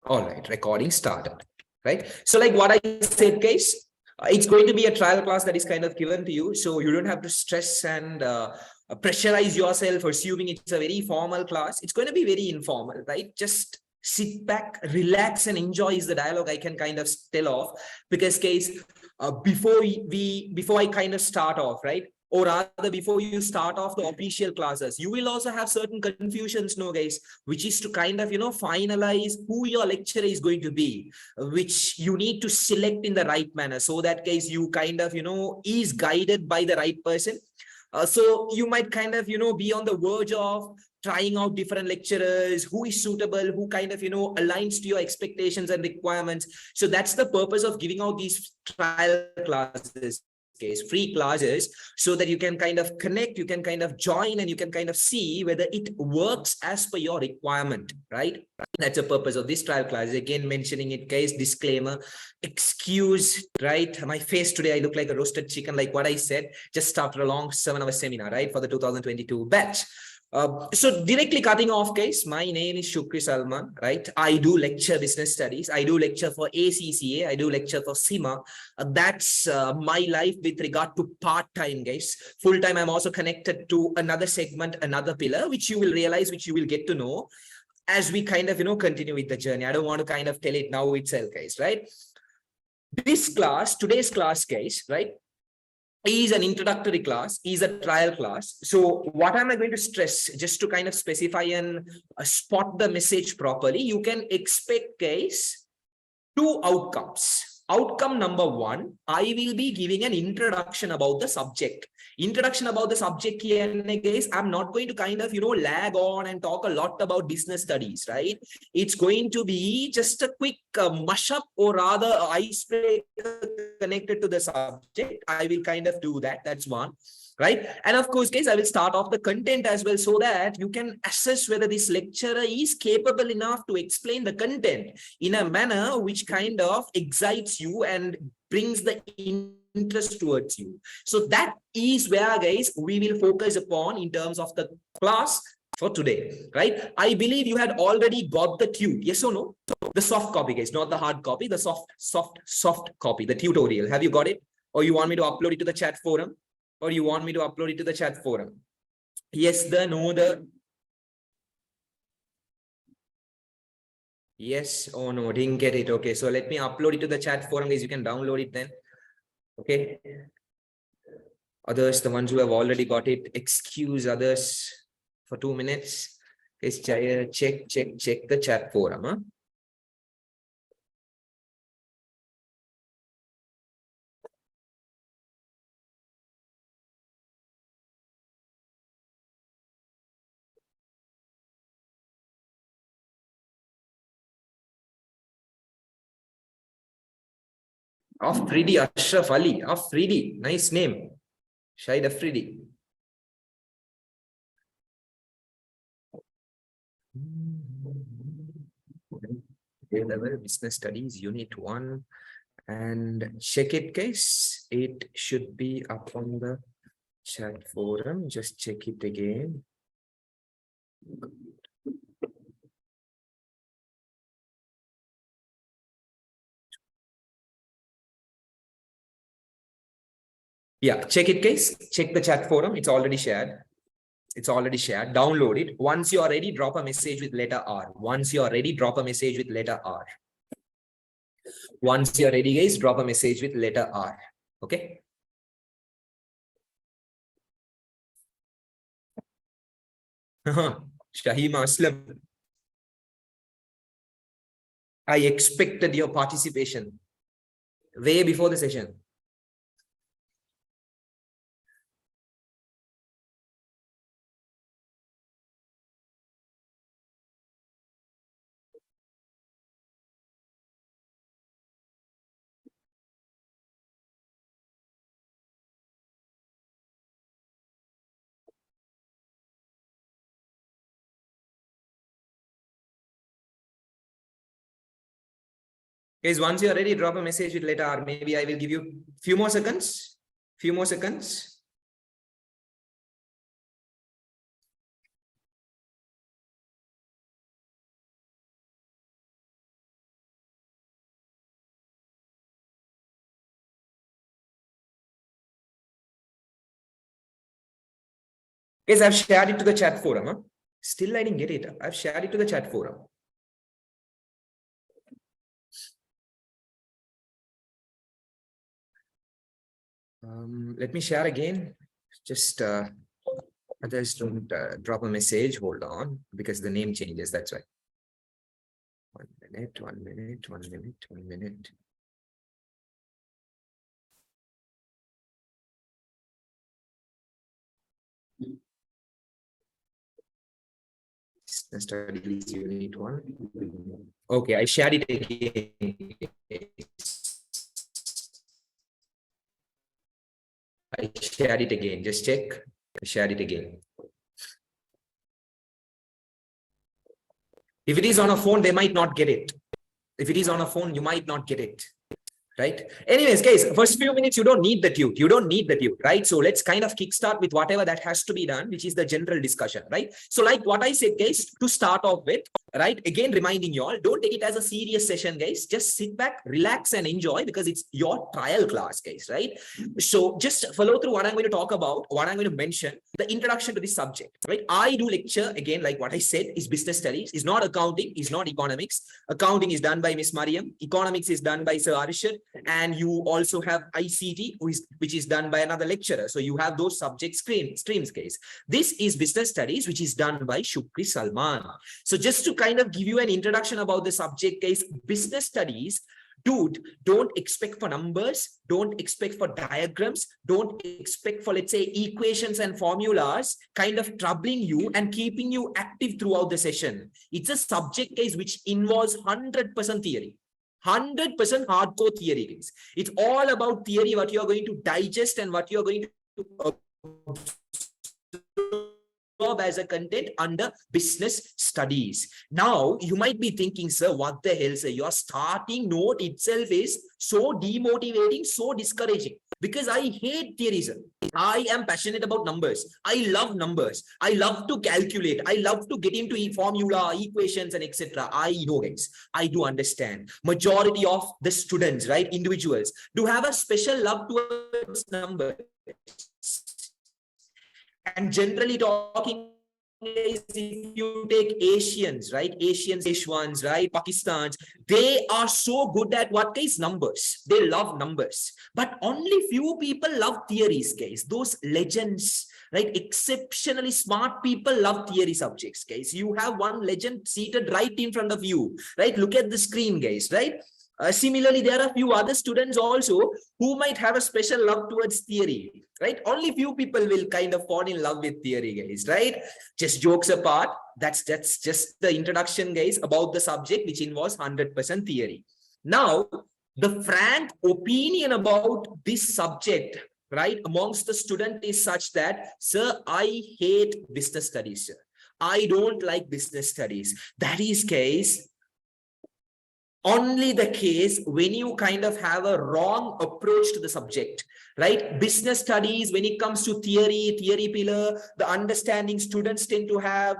All right, recording started, right? So like what I said, guys, it's going to be a trial class that is kind of given to you. So you don't have to stress and pressurize yourself, assuming it's a very formal class. It's going to be very informal, right? Just sit back, relax, and enjoy is the dialogue I can kind of tell off. Because guys, before I kind of start off, right? Or rather, before you start off the official classes, you will also have certain confusions, no, guys, which is to kind of, finalize who your lecturer is going to be, which you need to select in the right manner so that, guys, you kind of, is guided by the right person. So you might kind of, be on the verge of trying out different lecturers, who is suitable, who kind of, aligns to your expectations and requirements. So that's the purpose of giving out these trial classes, free classes, so that you can kind of connect, you can kind of join, and you can kind of see whether it works as per your requirement, right? That's the purpose of this trial class. Again, mentioning it, guys, disclaimer, excuse, right? My face today, I look like a roasted chicken, like what I said, just after a long 7-hour seminar, right? For the 2022 batch. So directly cutting off, guys, my name is Shukri Salman, right? I do lecture business studies. I do lecture for ACCA. I do lecture for SIMA. That's my life with regard to part-time, guys. Full-time, I'm also connected to another segment, another pillar, which you will realize, which you will get to know as we kind of, continue with the journey. I don't want to kind of tell it now itself, guys, right? This class, today's class, guys, right, is an introductory class, is a trial class. So what am I going to stress, just to kind of specify and spot the message properly? You can expect, guys, two outcomes. Outcome number one, I will be giving an introduction about the subject. Introduction about the subject here, guys, I'm not going to kind of, lag on and talk a lot about business studies, right? It's going to be just a quick mush up, or rather icebreaker connected to the subject. I will kind of do that. That's one. Right. And of course, guys, I will start off the content as well, so that you can assess whether this lecturer is capable enough to explain the content in a manner which kind of excites you and brings the interest towards you. So that is where, guys, we will focus upon in terms of the class for today, right? I believe you had already got the tube. Yes or no? The soft copy, guys, not the hard copy, the soft copy, the tutorial. Have you got it? Or you want me to upload it to the chat forum? Or you want me to upload it to the chat forum? Yes, the, no, the. Yes or no, didn't get it. Okay, so let me upload it to the chat forum, guys. You can download it then. Okay. Others, the ones who have already got it, excuse others for 2 minutes. Guys, check the chat forum. Huh? Afridi, Ashraf Ali, Afridi, nice name. Shahid Afridi. Level Business Studies, Unit 1. And check it, guys. It should be up on the chat forum. Just check it again. Yeah, check it, guys. Check the chat forum. It's already shared. It's already shared. Download it. Once you are ready, drop a message with letter R. Once you are ready, drop a message with letter R. Once you're ready, guys, drop a message with letter R. Okay. Shahima Aslam. I expected your participation way before the session. Guys, once you're ready, drop a message with letter R. Maybe I will give you few more seconds. Few more seconds. Guys, I've shared it to the chat forum. Huh? Still, I didn't get it. I've shared it to the chat forum. Let me share again. Just others don't drop a message. Hold on, because the name changes. That's why. 1 minute, 1 minute, 1 minute, 1 minute. Studies unit 1. Okay, I shared it again. I shared it again. Just check. I shared it again. If it is on a phone, they might not get it. If it is on a phone, you might not get it. Right. Anyways, guys, first few minutes, you don't need the tute. You don't need the tute, right? So let's kind of kickstart with whatever that has to be done, which is the general discussion, right? So like what I said, guys, to start off with, right? Again, reminding you all, don't take it as a serious session, guys. Just sit back, relax and enjoy because it's your trial class, guys, right? So just follow through what I'm going to talk about, what I'm going to mention, the introduction to this subject, right? I do lecture, again, like what I said, is business studies, is not accounting, is not economics. Accounting is done by Miss Mariam. Economics is done by Sir Arishad. And you also have ICT, which is done by another lecturer. So you have those subject streams, guys. This is business studies, which is done by Shukri, Salman. So just to kind of give you an introduction about the subject, guys, business studies, dude, don't expect for numbers, don't expect for diagrams, don't expect for, let's say, equations and formulas kind of troubling you and keeping you active throughout the session. It's a subject, guys, which involves 100% theory. 100% hardcore theory, guys. It's all about theory, what you're going to digest and what you're going to absorb as a content under business studies. Now, you might be thinking, sir, what the hell, sir? Your starting note itself is so demotivating, so discouraging. Because I hate theorism. I am passionate about numbers. I love numbers. I love to calculate. I love to get into formula, equations, and etc. I know, guys. I do understand. Majority of the students, right, individuals, do have a special love towards numbers. And generally talking, if you take Asians, right? Asians, right? Pakistans, they are so good at what, guys? Numbers. They love numbers. But only few people love theories, guys. Those legends, right? Exceptionally smart people love theory subjects, guys. You have one legend seated right in front of you, right? Look at the screen, guys, right? Similarly, there are a few other students also who might have a special love towards theory, right? Only few people will kind of fall in love with theory, guys, right? Just jokes apart, that's just the introduction, guys, about the subject, which involves 100% theory. Now, the frank opinion about this subject, right, amongst the student is such that, sir, I hate business studies, sir. I don't like business studies. That is, case, only the case when you kind of have a wrong approach to the subject, right? Business studies, when it comes to theory pillar, the understanding students tend to have,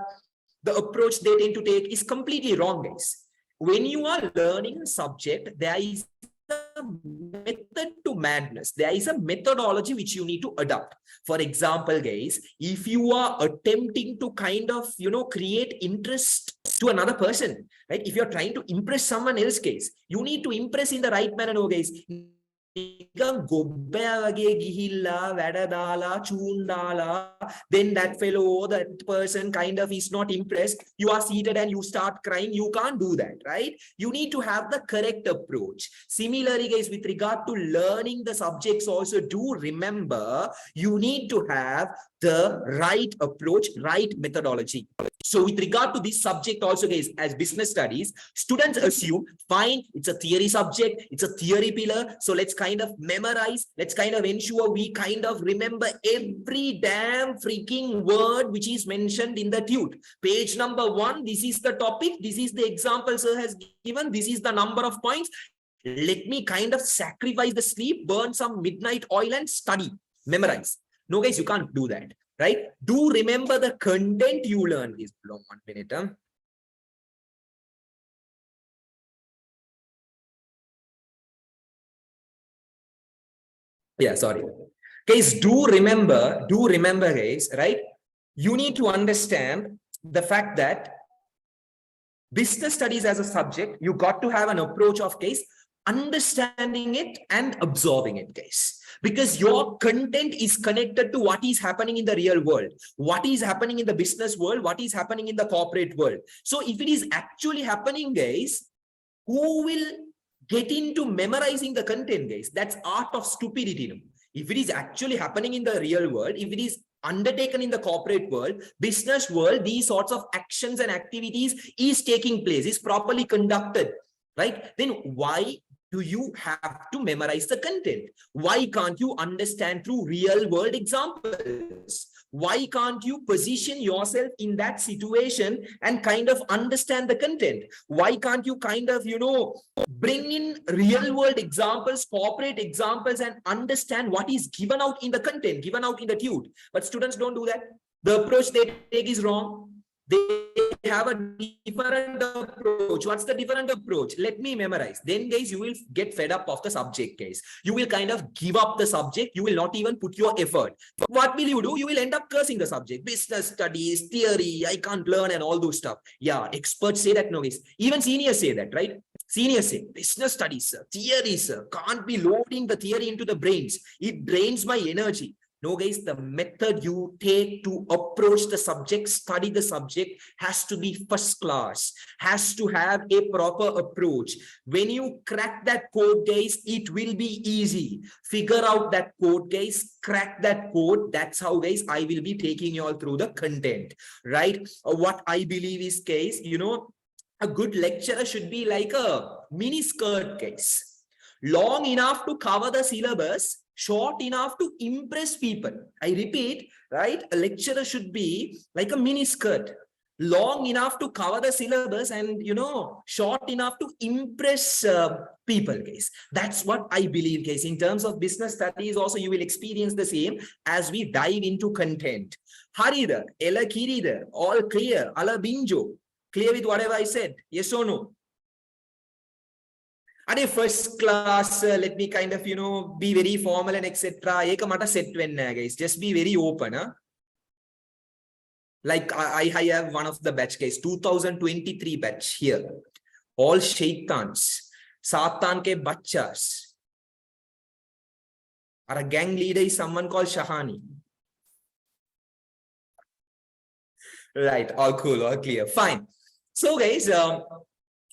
the approach they tend to take is completely wrong, guys. When you are learning a subject, there is a method to madness. There is a methodology which you need to adopt. For example, guys, if you are attempting to kind of, create interest to another person, right? If you're trying to impress someone else, guys, you need to impress in the right manner, no, guys. Then that fellow, that person kind of is not impressed. You are seated and you start crying. You can't do that, right? You need to have the correct approach. Similarly, guys, with regard to learning the subjects also, do remember you need to have the right approach, right methodology. So with regard to this subject also, guys, as business studies, students assume, fine, it's a theory subject, it's a theory pillar. So let's kind of memorize, let's kind of ensure we kind of remember every damn freaking word which is mentioned in the tute. Page number 1, this is the topic, this is the example sir has given, this is the number of points. Let me kind of sacrifice the sleep, burn some midnight oil and study, memorize. No, guys, you can't do that. Right? Do remember the content you learn. Is below 1 minute. Yeah, sorry. Guys, do remember, guys, right? you need to understand the fact that business studies as a subject, you got to have an approach of case, understanding it and absorbing it, guys. Because your content is connected to what is happening in the real world, what is happening in the business world, what is happening in the corporate world. So if it is actually happening, guys, who will get into memorizing the content, guys? That's art of stupidity. No? If it is actually happening in the real world, if it is undertaken in the corporate world, business world, these sorts of actions and activities is taking place, is properly conducted, right? Then why do you have to memorize the content? Why can't you understand through real world examples? Why can't you position yourself in that situation and kind of understand the content? Why can't you kind of, bring in real world examples, corporate examples, and understand what is given out in the content, given out in the tude? But students don't do that. The approach they take is wrong. They have a different approach. What's the different approach? Let me memorize. Then, guys, you will get fed up of the subject, guys. You will kind of give up the subject. You will not even put your effort. What will you do? You will end up cursing the subject. Business studies, theory, I can't learn, and all those stuff. Yeah, experts say that, no, guys. Even seniors say that, right? Seniors say, business studies, sir, theory, sir, can't be loading the theory into the brains. It drains my energy. No, guys, the method you take to approach the subject, study the subject, has to be first class, has to have a proper approach. When you crack that code, guys, it will be easy. Figure out that code, guys, crack that code. That's how, guys, I will be taking you all through the content, right? What I believe is, guys, a good lecturer should be like a mini skirt, guys. Long enough to cover the syllabus, short enough to impress people. I repeat, right? A lecturer should be like a mini skirt, long enough to cover the syllabus and, short enough to impress people, guys. That's what I believe, guys. In terms of business studies, also, you will experience the same as we dive into content. Harida, Ella Kirida, all clear, Ala Binjo, clear with whatever I said? Yes or no? Are first class, let me kind of, be very formal and etc. Set guys. Just be very open. Huh? Like I have one of the batch case, 2023 batch here. All shaitans, Satan ke bachas. Our gang leader is someone called Shahani. Right, all cool, all clear, fine. So guys,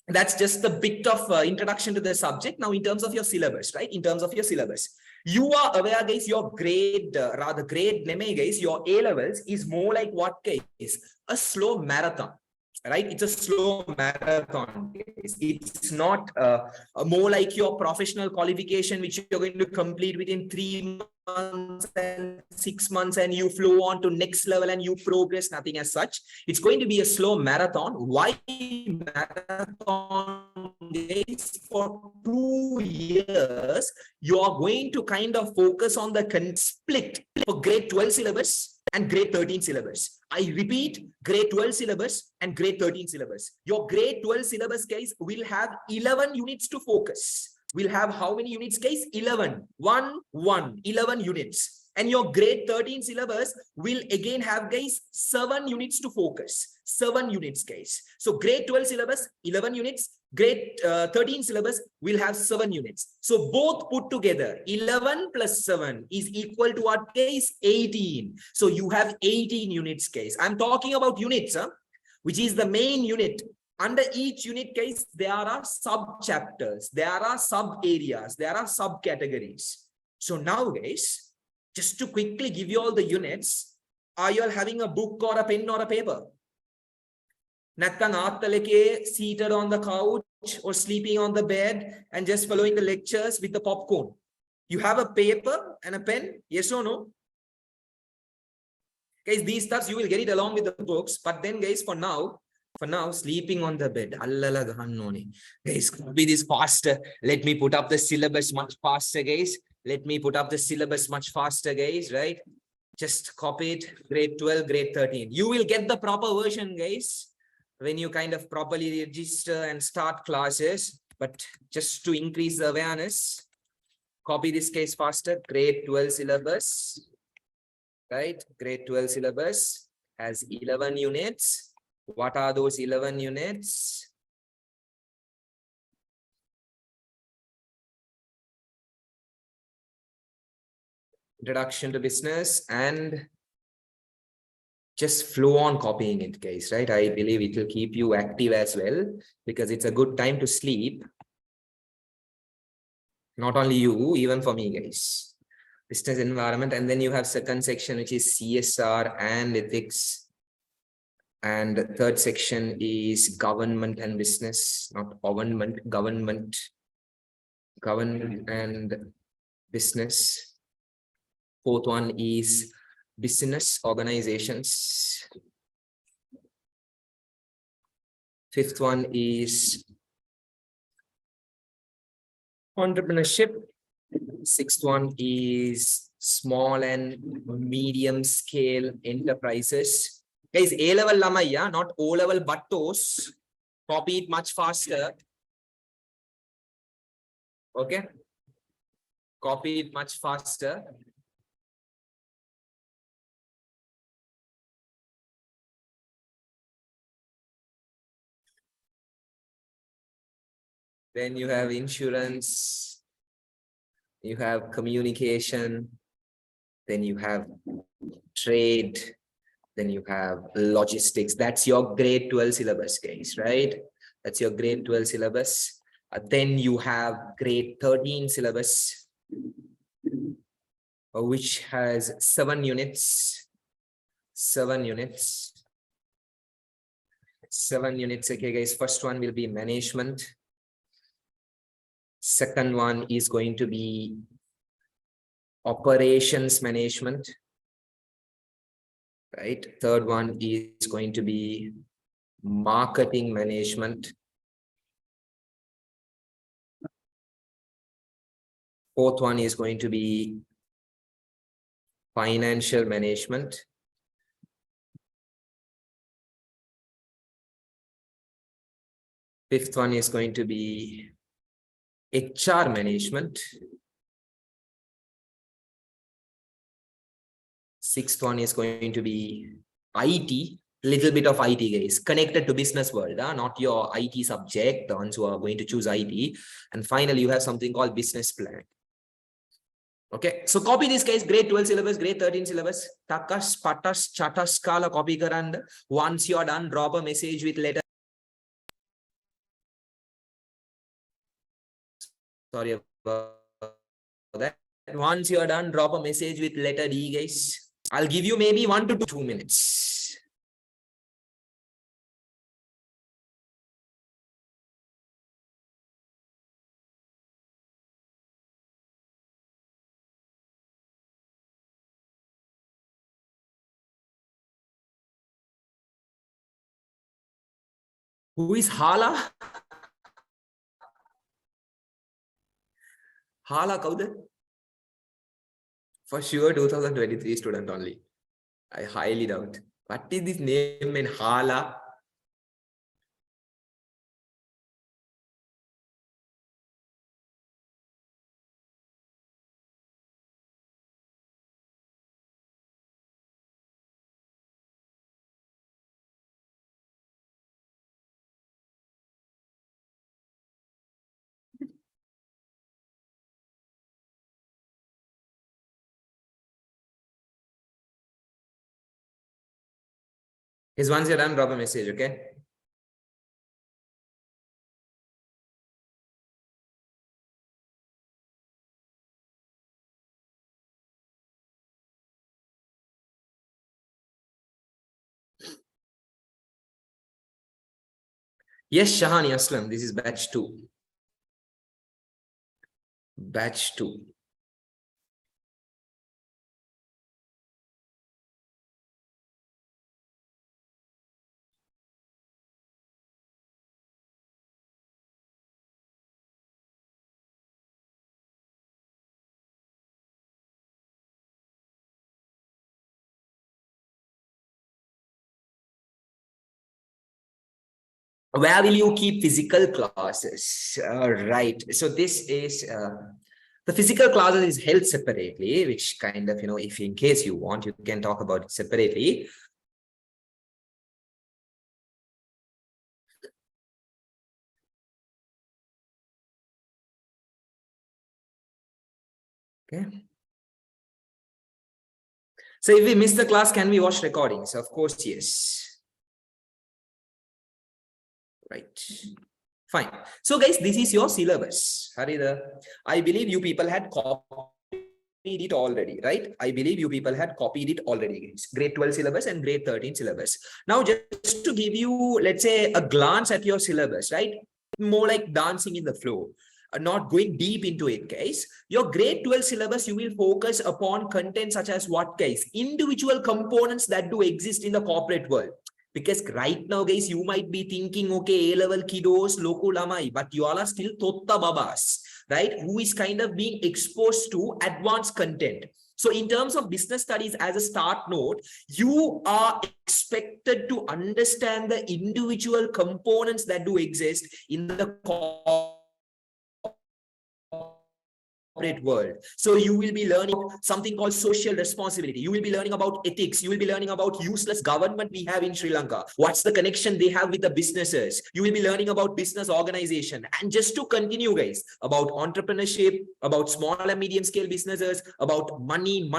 that's just the bit of introduction to the subject. Now, in terms of your syllabus, right? In terms of your syllabus, you are aware, guys, your grade, guys, your A levels is more like what, guys? A slow marathon, right? It's a slow marathon. Guys. It's not more like your professional qualification, which you're going to complete within 3 months and 6 months, and you flow on to next level and you progress. Nothing as such. It's going to be a slow marathon. Why marathon? Guys, for 2 years, you are going to kind of focus on the split for grade 12 syllabus and grade 13 syllabus. I repeat, grade 12 syllabus and grade 13 syllabus. Your grade 12 syllabus, guys, will have 11 units to focus. We'll have how many units, guys? 11. 11 units. And your grade 13 syllabus will again have, guys, 7 units to focus. 7 units, guys. So grade 12 syllabus, 11 units. Grade 13 syllabus will have 7 units. So both put together, 11 plus 7 is equal to what, guys? 18. So you have 18 units, guys. I'm talking about units, which is the main unit. Under each unit, guys, there are sub-chapters, there are sub-areas, there are sub-categories. So now, guys, just to quickly give you all the units, are you all having a book or a pen or a paper? Seated on the couch or sleeping on the bed and just following the lectures with the popcorn. You have a paper and a pen, yes or no? Guys, these stuffs, you will get it along with the books. But then, guys, for now, sleeping on the bed. Guys, copy this faster. Let me put up the syllabus much faster, guys. Let me put up the syllabus much faster, guys, right? Just copy it, grade 12, grade 13. You will get the proper version, guys, when you kind of properly register and start classes. But just to increase the awareness, copy this case faster, grade 12 syllabus, right? Grade 12 syllabus. has 11 units. What are those 11 units? Introduction to business, and just flow on copying it, guys, right? I believe it will keep you active as well, because it's a good time to sleep. Not only you, even for me, guys. Business environment, and then you have second section, which is CSR and ethics. And the third section is government and business, not government, government and business. Fourth one is business organizations. Fifth one is entrepreneurship. Sixth one is small and medium scale enterprises. Guys, A-level lamaya, not O-level buttos. Copy it much faster. Okay. Copy it much faster. Then you have insurance, you have communication, then you have trade, then you have logistics. That's your grade 12 syllabus, guys, right? That's your grade 12 syllabus. Then you have grade 13 syllabus, which has 7 units. 7 units. 7 units. Okay, guys. First one will be management. Second one is going to be operations management. Right. Third one is going to be marketing management. Fourth one is going to be financial management. Fifth one is going to be HR management. Sixth one is going to be IT, little bit of IT, guys, connected to business world, not your IT subject, the ones who are going to choose IT. And finally, you have something called business plan. Okay, so copy this, guys, grade 12 syllabus, grade 13 syllabus, takas, patas, chatas, kala copy karanda. Once you are done, drop a message with letter. Sorry about that. Once you are done, drop a message with letter D, guys. I'll give you maybe 1 to 2 minutes. Who is Hala? Hala Kauda? For sure, 2023 student only. I highly doubt. What is this name in Hala? Is once you're done, drop a message, okay? Yes, Shahani Aslam, this is batch 2. Batch 2. Where will you keep physical classes? Right. So this is the physical classes is held separately, which kind of, if in case you want, you can talk about it separately. Okay. So if we miss the class, can we watch recordings? Of course, yes. Right. Fine. So guys, this is your syllabus. Harida, I believe you people had copied it already, right? I believe you people had copied it already, guys. Grade 12 syllabus and grade 13 syllabus. Now, just to give you, let's say, a glance at your syllabus, right? More like dancing in the flow. Not going deep into it, guys. Your grade 12 syllabus, you will focus upon content such as what, guys? Individual components that do exist in the corporate world. Because right now, guys, you might be thinking, okay, A-level kiddos, loku lamai, but you all are still totta babas, right? Who is kind of being exposed to advanced content. So in terms of business studies as a start note, you are expected to understand the individual components that do exist in the corporate world. So you will be learning something called social responsibility. You will be learning about ethics. You will be learning about useless government we have in Sri Lanka. What's the connection they have with the businesses? You will be learning about business organization. And just to continue, guys, about entrepreneurship, about small and medium scale businesses, about money,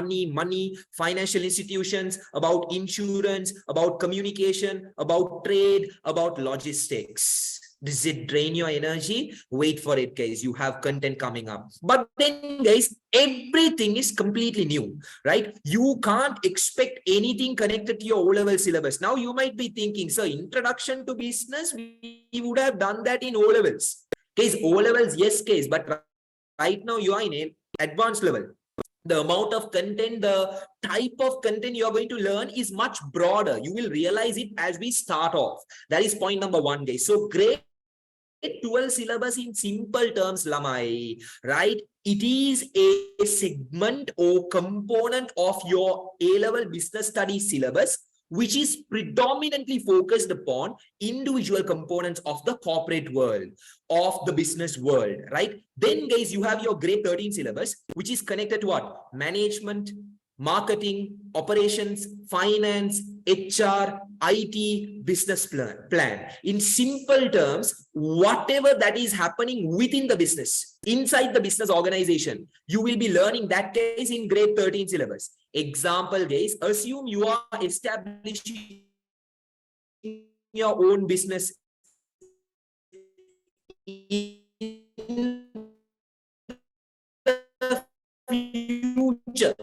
financial institutions, about insurance, about communication, about trade, about logistics. Does it drain your energy? Wait for it, guys. You have content coming up. But then, guys, everything is completely new, right? You can't expect anything connected to your O-level syllabus. Now, you might be thinking, sir, introduction to business, we would have done that in O-levels. Guys, O-levels, yes, guys. But right now, you are in an advanced level. The amount of content, the type of content you are going to learn is much broader. You will realize it as we start off. That is point number one, guys. So grade 12 syllabus in simple terms, Lamai, right? It is a segment or component of your A-level business studies syllabus, which is predominantly focused upon individual components of the corporate world, of the business world, right? Then, guys, you have your grade 13 syllabus, which is connected to what? Management, marketing, operations, finance, HR, IT, business plan. In simple terms, whatever that is happening within the business, inside the business organization, you will be learning that case in grade 13 syllabus. Example, guys, assume you are establishing your own business in the future.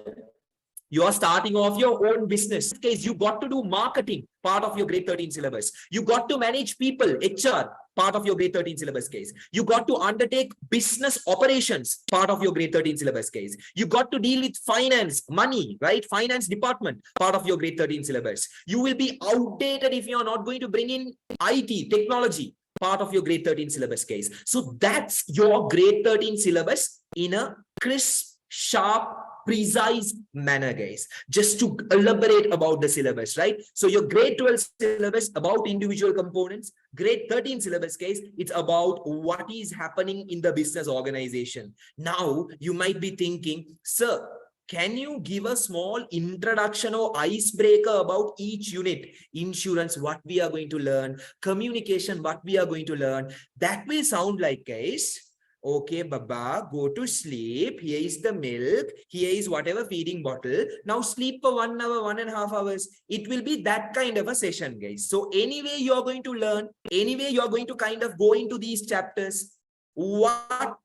You are starting off your own business. In this case, you got to do marketing, part of your grade 13 syllabus. You got to manage people, HR, part of your grade 13 syllabus case. You got to undertake business operations, part of your grade 13 syllabus case. You got to deal with finance, money, right? Finance department, part of your grade 13 syllabus. You will be outdated if you are not going to bring in IT, technology, part of your grade 13 syllabus case. So that's your grade 13 syllabus in a crisp, sharp, precise manner, guys, just to elaborate about the syllabus, right? So your grade 12 syllabus about individual components, grade 13 syllabus case, it's about what is happening in the business organization. Now you might be thinking, sir, can you give a small introduction or icebreaker about each unit? Insurance, what we are going to learn, communication, what we are going to learn. That will sound like, guys, okay, Baba, go to sleep. Here is the milk. Here is whatever feeding bottle. Now sleep for 1 hour, 1.5 hours. It will be that kind of a session, guys. So anyway, you are going to learn. Anyway, you are going to kind of go into these chapters. What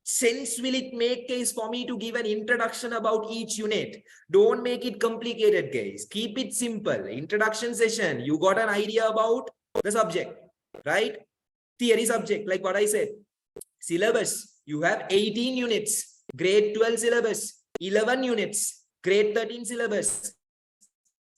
sense will it make, guys, for me to give an introduction about each unit? Don't make it complicated, guys. Keep it simple. Introduction session. You got an idea about the subject, right? Theory subject, like what I said. Syllabus, you have 18 units, grade 12 syllabus, 11 units, grade 13 syllabus,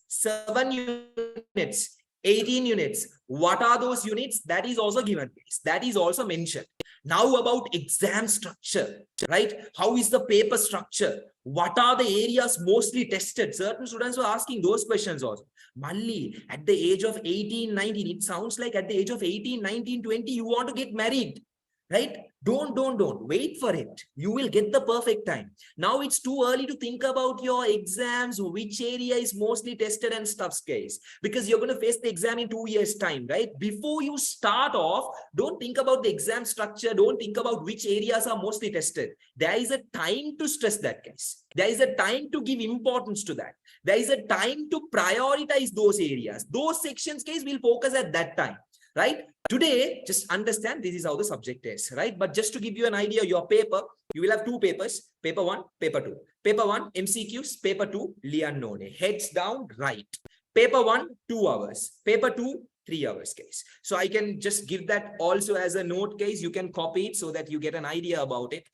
7 units, 18 units. What are those units? That is also given. That is also mentioned. Now about exam structure, right? How is the paper structure? What are the areas mostly tested? Certain students were asking those questions also. Malli, at the age of 18, 19, it sounds like at the age of 18, 19, 20, you want to get married. right? Don't wait for it. You will get the perfect time. Now it's too early to think about your exams, which area is mostly tested and stuff, guys, because you're going to face the exam in 2 years time, right? Before you start off, don't think about the exam structure. Don't think about which areas are mostly tested. There is a time to stress that, guys. There is a time to give importance to that. There is a time to prioritize those areas. Those sections, guys, will focus at that time, right? Today, just understand this is how the subject is, right? But just to give you an idea, your paper, you will have 2 papers, paper 1, paper 2. Paper 1, MCQs, paper 2, Lianone. Heads down, right. Paper 1, 2 hours. Paper 2, 3 hours, guys. So I can just give that also as a note, guys. You can copy it so that you get an idea about it.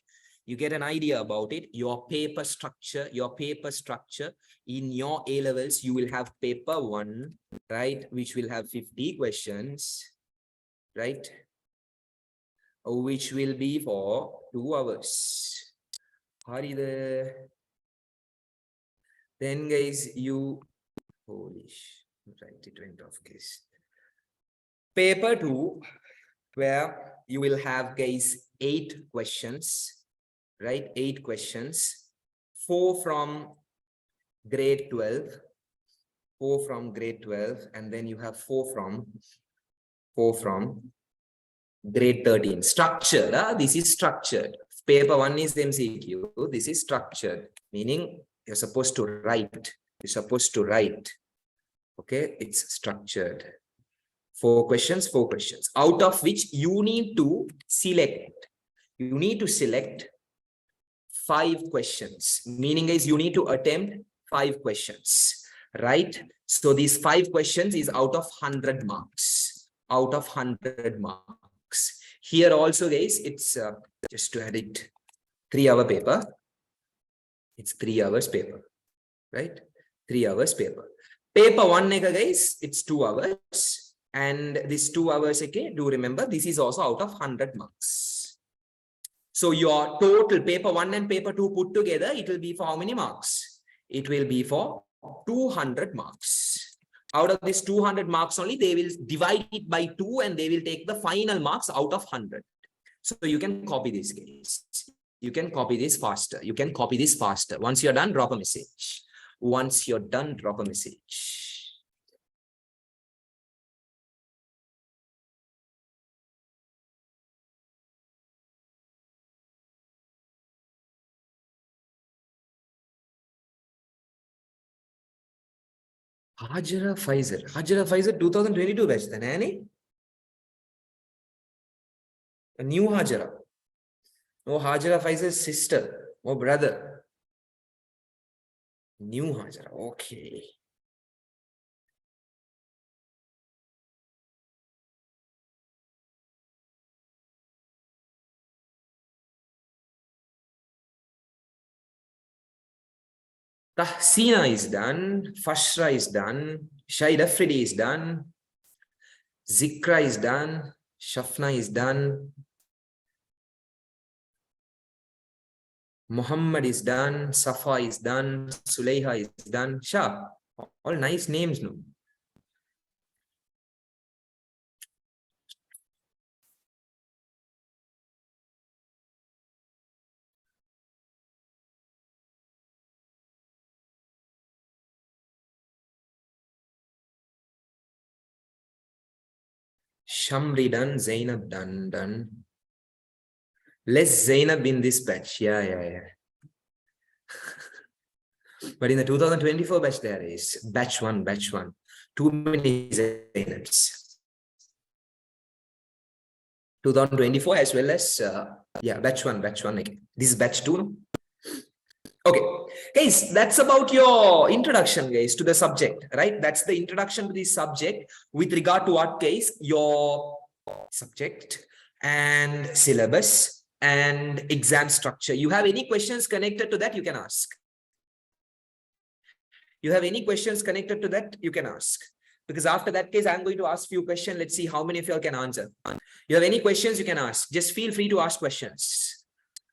You get an idea about it. Your paper structure in your A levels, you will have paper 1, right? Which will have 50 questions, right? Which will be for 2 hours. Hurry there. Then, guys, you, holy right, it went off, guys. Paper 2, where you will have, guys, 8 questions, right? 8 questions, 4 from grade 12, 4 from grade 12, and then you have 4 from grade 13. Structured, this is structured. Paper 1 is MCQ, this is structured, meaning you're supposed to write. Okay, it's structured. 4 questions, out of which you need to select 5 questions, meaning is you need to attempt 5 questions, right? So these 5 questions is out of 100 marks, Here also, guys, it's just to add it, 3-hour paper. It's 3 hours paper, right? 3 hours paper. Paper 1, guys, it's 2 hours. And this 2 hours, okay, do remember, this is also out of 100 marks. So your total paper 1 and paper 2 put together, it will be for how many marks? It will be for 200 marks. Out of this 200 marks only, they will divide it by 2 and they will take the final marks out of 100. So you can copy this, guys. You can copy this faster. Once you're done, drop a message. Hajra Pfizer 2022 batch then, any? A new Hajra. Oh, Hajra Pfizer's sister. Oh, brother. New Hajra. Okay. Tahsina is done. Fashra is done. Shahid Afridi is done. Zikra is done. Shafna is done. Muhammad is done. Safa is done. Sulaiha is done. Shah. All nice names, no? Shamri done. Zainab done. Less Zainab in this batch. Yeah. But in the 2024 batch, there is batch one. Too many Zainabs. 2024 as well as, batch one again. This is batch 2. Okay, guys, that's about your introduction, guys, to the subject, right? That's the introduction to the subject with regard to what, guys? Your subject and syllabus and exam structure. You have any questions connected to that, you can ask. Because after that case, I'm going to ask few questions. Let's see how many of you all can answer. You have any questions, you can ask. Just feel free to ask questions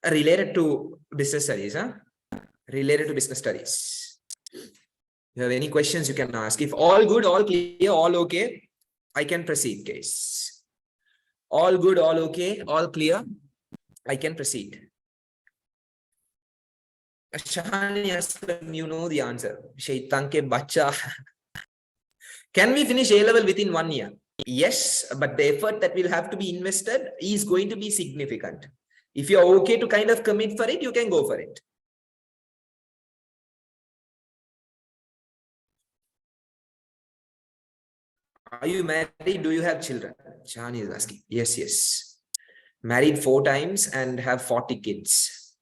related to business studies, related to business studies. You have any questions, you can ask. If all good, all clear, all okay, I can proceed, guys. All good, all okay, all clear. I can proceed. Shahani Aslam, you know the answer. Shaitan ke bacha. Can we finish A level within 1 year? Yes, but the effort that will have to be invested is going to be significant. If you're okay to kind of commit for it, you can go for it. Are you married? Do you have children? Shahani is asking. Yes, yes. Married 4 times and have 40 kids.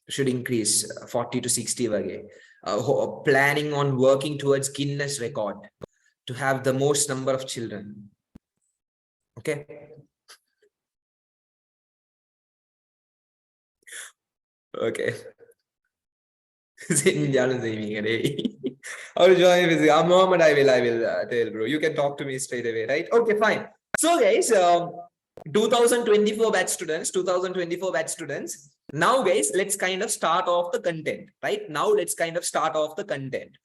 Should increase 40 to 60 again. Planning on working towards Guinness record to have the most number of children. Okay. Okay. I'll join with you. Mohammed, I will tell, bro. You can talk to me straight away, right? Okay, fine. So, guys, 2024 batch students. Now, guys, let's kind of start off the content, right? Now, let's kind of start off the content,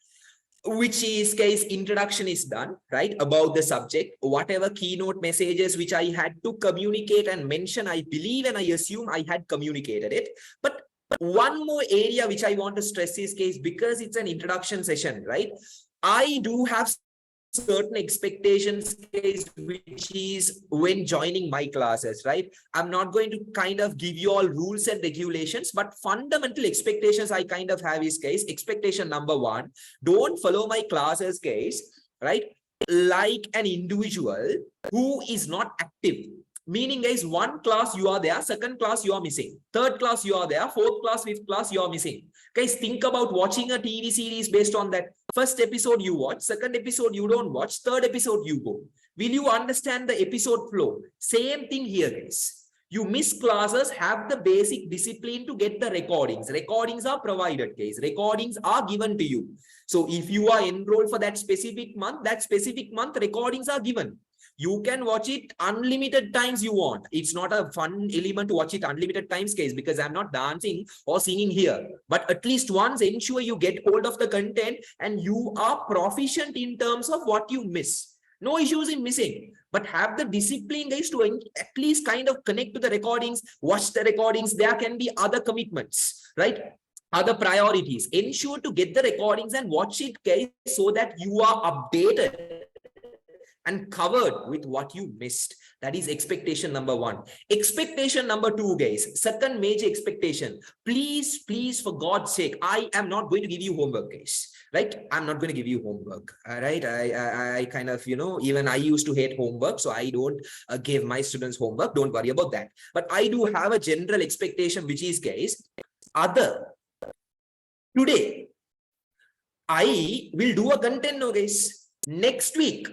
which is, guys, introduction is done, right? About the subject, whatever keynote messages which I had to communicate and mention, I believe and I assume I had communicated it. But one more area which I want to stress is, case, because it's an introduction session, right? I do have certain expectations, case, which is when joining my classes, right? I'm not going to kind of give you all rules and regulations, but fundamental expectations I kind of have is, case, expectation number 1, don't follow my classes, case, right? Like an individual who is not active. Meaning, guys, 1 class you are there, 2nd class you are missing, 3rd class you are there, 4th class, 5th class you are missing. Guys, think about watching a TV series based on that. 1st episode you watch, 2nd episode you don't watch, 3rd episode you go. Will you understand the episode flow? Same thing here, guys. You miss classes, have the basic discipline to get the recordings. Recordings are provided, guys. Recordings are given to you. So if you are enrolled for that specific month, recordings are given. You can watch it unlimited times you want. It's not a fun element to watch it unlimited times, case, because I'm not dancing or singing here. But at least once, ensure you get hold of the content and you are proficient in terms of what you miss. No issues in missing, but have the discipline, guys, to at least kind of connect to the recordings, watch the recordings. There can be other commitments, right? Other priorities. Ensure to get the recordings and watch it, guys, so that you are updated and covered with what you missed. That is expectation number 1. Expectation number 2, guys, second major expectation. Please, for God's sake, I am not going to give you homework, guys. Right? I'm not going to give you homework. All right. I kind of, even I used to hate homework. So I don't give my students homework. Don't worry about that. But I do have a general expectation, which is, guys, today, I will do a content, no, guys. Next week,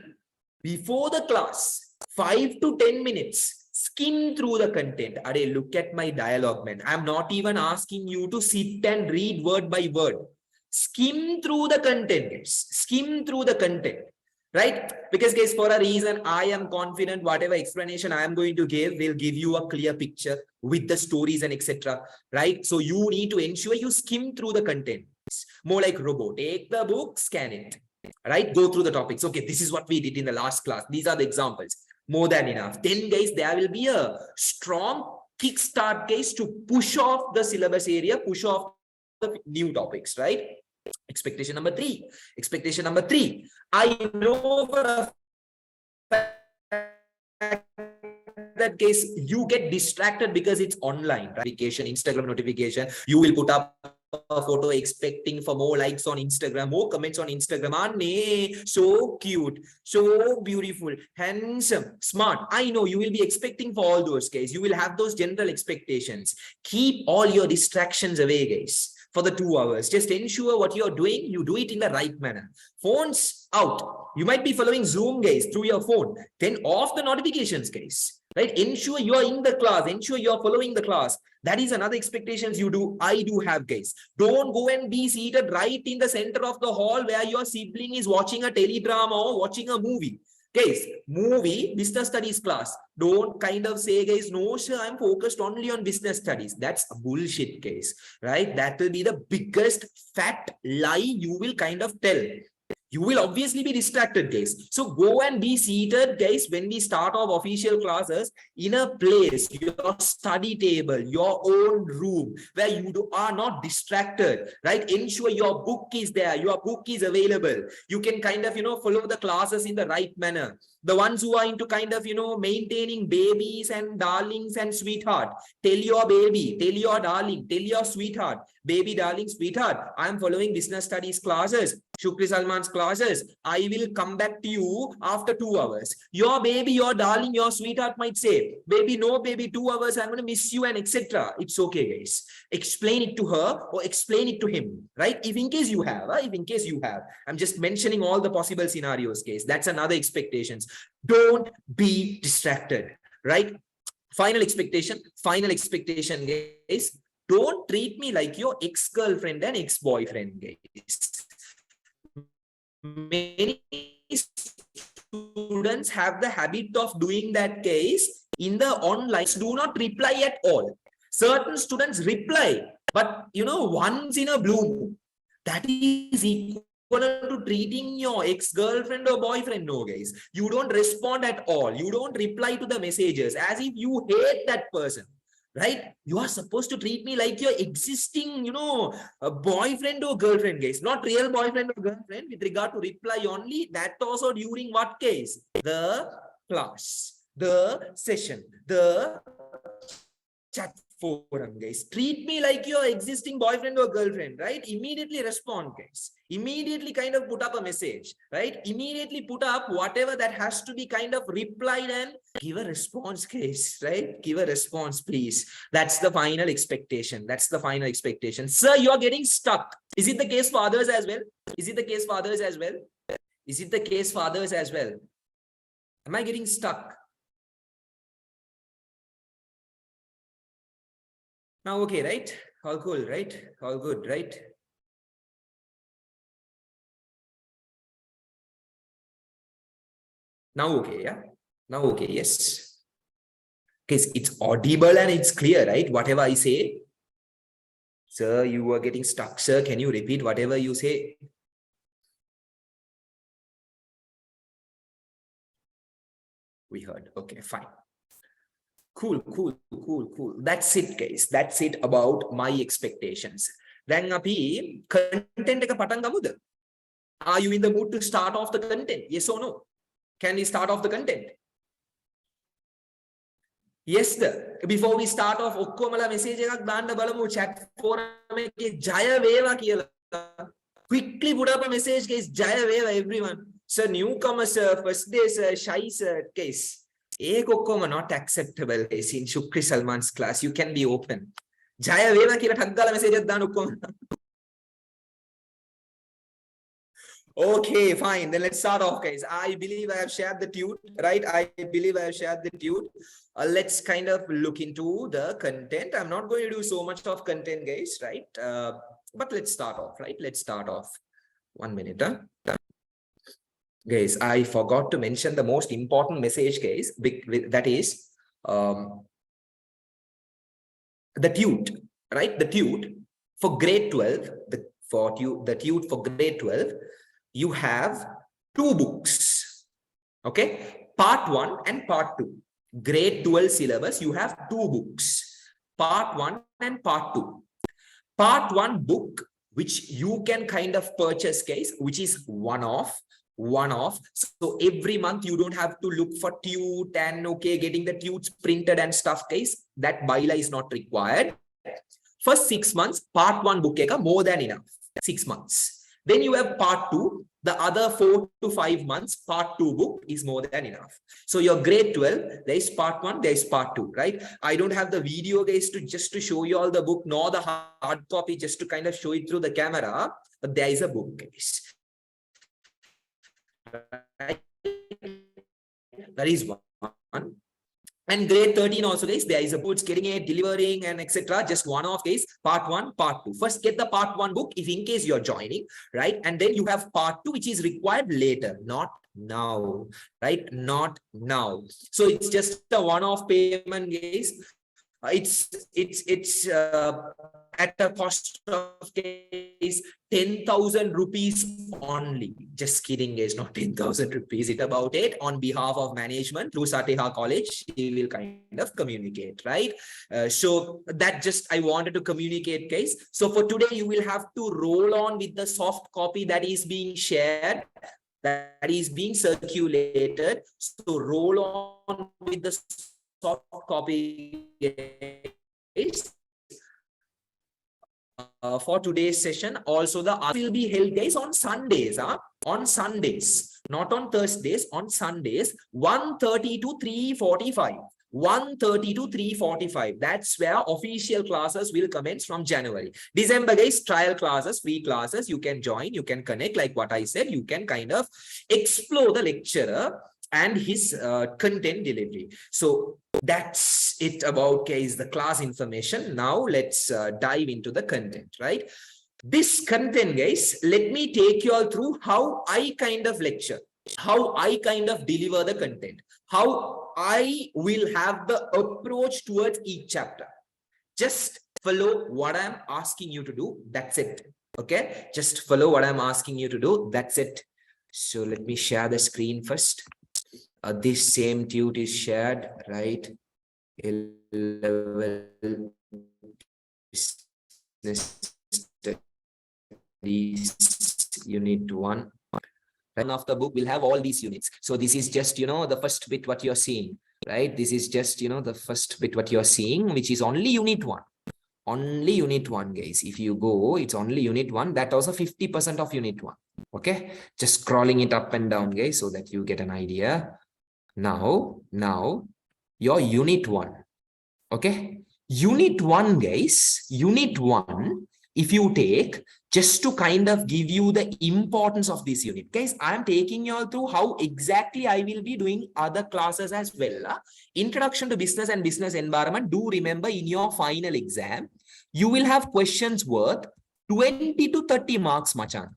before the class, 5 to 10 minutes, skim through the content. Arey, look at my dialogue, man. I'm not even asking you to sit and read word by word. Skim through the content, guys. Skim through the content, right? Because, guys, for a reason, I am confident whatever explanation I am going to give will give you a clear picture with the stories and etc. Right? So you need to ensure you skim through the content. More like robot. Take the book, scan it. Right? Go through the topics. Okay, this is what we did in the last class. These are the examples. More than enough. Then, guys, there will be a strong kickstart, guys, to push off the syllabus area, push off the new topics, right? Expectation number 3. Expectation number 3. I know for a fact that, case, you get distracted because it's online, right? Instagram notification. You will put up a photo expecting for more likes on Instagram, more comments on Instagram. So cute, so beautiful, handsome, smart. I know you will be expecting for all those, guys. You will have those general expectations. Keep all your distractions away, guys, for the 2 hours. Just ensure what you're doing, you do it in the right manner. Phones out. You might be following Zoom, guys, through your phone. Then off the notifications, guys. Right? Ensure you are in the class. Ensure you are following the class. That is another expectations you do. I do have, guys. Don't go and be seated right in the center of the hall where your sibling is watching a teledrama or watching a movie. Guys, movie, business studies class. Don't kind of say, guys, no, sir, I'm focused only on business studies. That's bullshit, guys. Right? That will be the biggest fat lie you will kind of tell. You will obviously be distracted, guys. So go and be seated, guys, when we start our official classes in a place, your study table, your own room, where you are not distracted, right? Ensure your book is there, your book is available. You can kind of, follow the classes in the right manner. The ones who are into kind of, maintaining babies and darlings and sweetheart, tell your baby, tell your darling, tell your sweetheart, baby, darling, sweetheart, I'm following business studies classes, Shukri Salman's classes. I will come back to you after 2 hours. Your baby, your darling, your sweetheart might say, baby, no, baby, 2 hours, I'm going to miss you and etc. It's okay, guys. Explain it to her or explain it to him, right? If in case you have, I'm just mentioning all the possible scenarios, guys. That's another expectations. Don't be distracted, right? Final expectation, guys. Don't treat me like your ex-girlfriend and ex-boyfriend, guys. Many students have the habit of doing that, case in the online. Do not reply at all. Certain students reply, but once in a blue moon. That is equal to treating your ex-girlfriend or boyfriend. No, guys, you don't respond at all. You don't reply to the messages as if you hate that person. Right? You are supposed to treat me like your existing, a boyfriend or girlfriend, guys. Not real boyfriend or girlfriend with regard to reply only. That also during what case? The class, the session, the chat forum, guys. Treat me like your existing boyfriend or girlfriend, right? Immediately respond, guys. Immediately kind of put up a message, right? Immediately put up whatever that has to be kind of replied and give a response, guys, right? Give a response, please. That's the final expectation. That's the final expectation. Sir, you're getting stuck. Is it the case for others as well? Is it the case for others as well? Is it the case for others as well? Am I getting stuck? Now, okay, right? All cool, right? All good, right? Now, okay, yeah? Now, okay, yes. Okay, it's audible and it's clear, right? Whatever I say. Sir, you are getting stuck. Sir, can you repeat whatever you say? We heard. Okay, fine. Cool. That's it, guys. That's it about my expectations. Then api content එක පටන් ගමුද? Are you in the mood to start off the content? Yes or no? Can we start off the content? Yes, sir. Before we start off, ඔක්කොමලා message එකක් දාන්න බලමු chat forum එකේ ජය වේවා කියලා. Quickly put up a message, guys. ජය වේවා everyone. Sir, newcomer, sir, first day, sir, shy, sir, case. Not acceptable, guys. In Shukri Salman's class, you can be open. Jaya Veva kira thak message dan okkoma. Okay, fine. Then let's start off, guys. I believe I have shared the tune, right? I believe I have shared the tune. Let's kind of look into the content. I'm not going to do so much of content, guys, right? But let's start off, right? Let's start off. 1 minute. Guys, I forgot to mention the most important message, guys. That is the tute, right? The tute for grade 12, the tute for grade 12, you have 2 books, okay? Part 1 and part 2. Grade 12 syllabus, you have 2 books, part 1 and part 2. Part 1 book, which you can kind of purchase, guys, which is one-off. So every month you don't have to look for tute and getting the tutes printed and stuff, guys. That bylaw is not required. For 6 months, part 1 book more than enough. 6 months. Then you have part 2. The other 4 to 5 months, part 2 book is more than enough. So your grade 12, there is part 1, there is part 2, right? I don't have the video, guys, to show you all the book, nor the hard copy, just to kind of show it through the camera. But there is a book, guys. That is one. And grade 13 also, guys, there is a book getting it, delivering and etc. Just one off, guys. Part 1, part 2. First get the part 1 book if in case you're joining, right? And then you have part 2, which is required later, not now, right? Not now. So it's just a one-off payment, guys. it's at a cost of case 10,000 rupees only. Just kidding, guys, not 10,000 rupees. It's about it on behalf of management through Sateha College. He will kind of communicate, right? So that just I wanted to communicate, guys. So for today, you will have to roll on with the soft copy that is being shared, that is being circulated. So roll on with the soft copy, guys. For today's session, also the art will be held, guys, on Sundays, on Sundays, not on Thursdays, on Sundays, 1:30 to 3:45. 1:30 to 3:45. That's where official classes will commence from January. December, guys, trial classes, free classes. You can join, you can connect, like what I said. You can kind of explore the lecturer and his content delivery. So that's it about, guys, the class information. Now let's dive into the content, right? This content, guys, let me take you all through how I kind of lecture, how I kind of deliver the content, how I will have the approach towards each chapter. Just follow what I'm asking you to do. That's it. Okay, just follow what I'm asking you to do. That's it. So let me share the screen first. This same tute is shared, right? Level business studies unit 1. Right of the book will have all these units. So this is just, the first bit what you're seeing, right? This is just, the first bit what you're seeing, which is only unit 1. Only unit 1, guys. If you go, it's only unit 1. That also 50% of unit 1. Okay, just scrolling it up and down, guys, so that you get an idea. Now your unit 1. Okay, unit 1, guys, unit 1, if you take, just to kind of give you the importance of this unit, guys, I am taking you all through how exactly I will be doing other classes as well. Introduction to business and business environment. Do remember, in your final exam, you will have questions worth 20 to 30 marks, machan.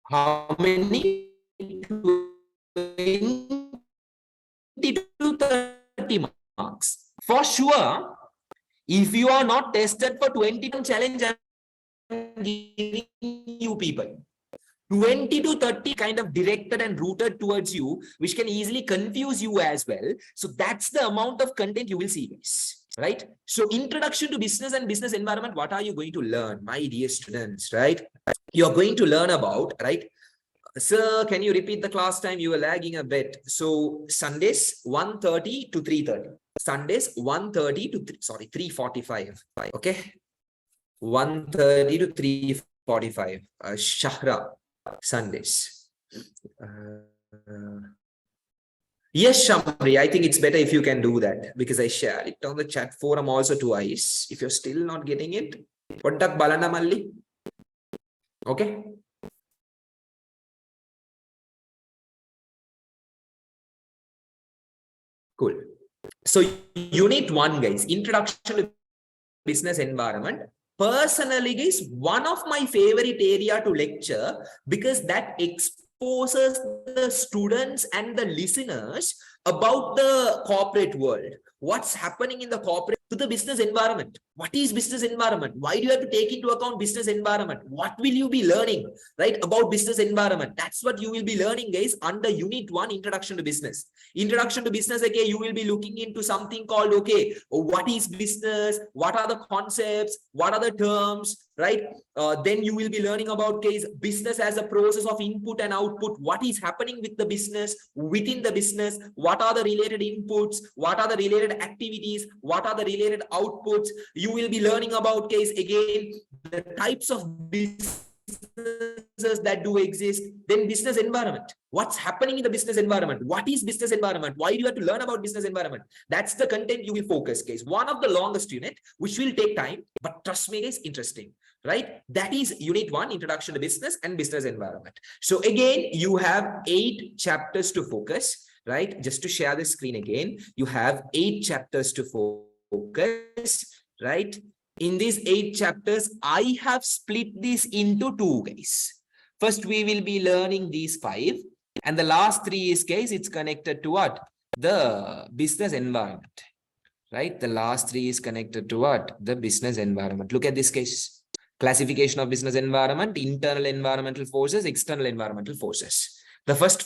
How many? 20 to 30 marks. For sure, if you are not tested for 20 challenge, I'm giving you people 20 to 30 kind of directed and rooted towards you, which can easily confuse you as well. So that's the amount of content you will see, guys, right? So introduction to business and business environment, what are you going to learn, my dear students, right? You're going to learn about, right? Sir, can you repeat the class time? You were lagging a bit. So Sundays 1:30 to 3:30. Sundays 1:30 to 3:45. Okay, 1:30 to 3:45. Shahra, Sundays. Yes, Shamri, I think it's better if you can do that, because I shared it on the chat forum also twice. If you're still not getting it, poddak balana malli. Okay. Cool. So unit 1, guys, introduction to business environment. Personally, guys, one of my favorite area to lecture, because that exposes the students and the listeners about the corporate world. What's happening in the corporate to the business environment? What is business environment? Why do you have to take into account business environment? What will you be learning, right, about business environment? That's what you will be learning, guys, under unit 1, introduction to business. Introduction to business, okay, you will be looking into something called, okay, what is business? What are the concepts? What are the terms, right? Then you will be learning about, case, business as a process of input and output. What is happening with the business, within the business? What are the related inputs? What are the related activities? What are the related outputs? You will be learning about, case, again, the types of businesses that do exist. Then business environment. What's happening in the business environment? What is business environment? Why do you have to learn about business environment? That's the content you will focus, guys. One of the longest unit, which will take time, but trust me, guys, interesting, right? That is unit 1, introduction to business and business environment. So again, you have 8 chapters to focus, right? Just to share the screen again, you have 8 chapters to focus, right? In these 8 chapters, I have split this into 2, guys. First, we will be learning these 5, And the last three is case, it's connected to what? The business environment, right? The last three is connected to what? The business environment. Look at this case. Classification of business environment, internal environmental forces, external environmental forces. The first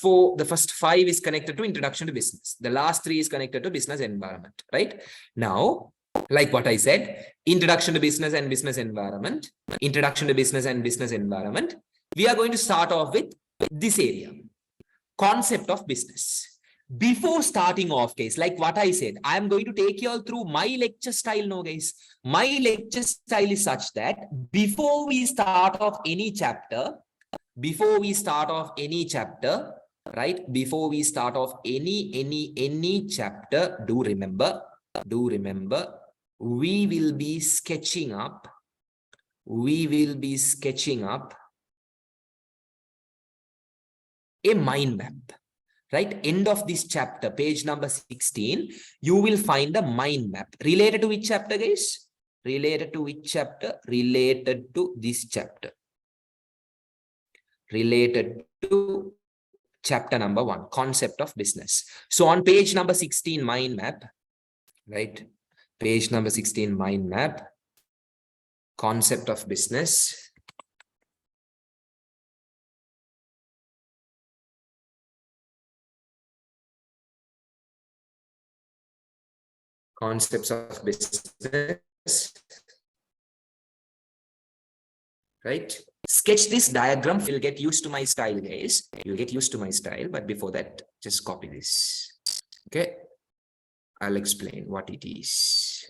five is connected to introduction to business. The last three is connected to business environment, right? Now, like what I said, introduction to business and business environment, introduction to business and business environment. We are going to start off with this area, concept of business. Before starting off, guys, like what I said, I am going to take you all through my lecture style now, guys. My lecture style is such that before we start off any chapter, right? Before we start off any chapter, do remember, we will be sketching up a mind map. Right, end of this chapter, page number 16, you will find the mind map. Related to which chapter, guys? Related to which chapter? Related to this chapter. Related to chapter number 1, concept of business. So on page number 16, mind map, right? Page number 16, mind map, concept of business. Concepts of business, right? Sketch this diagram. You'll get used to my style, guys. You'll get used to my style, but before that, just copy this. Okay, I'll explain what it is.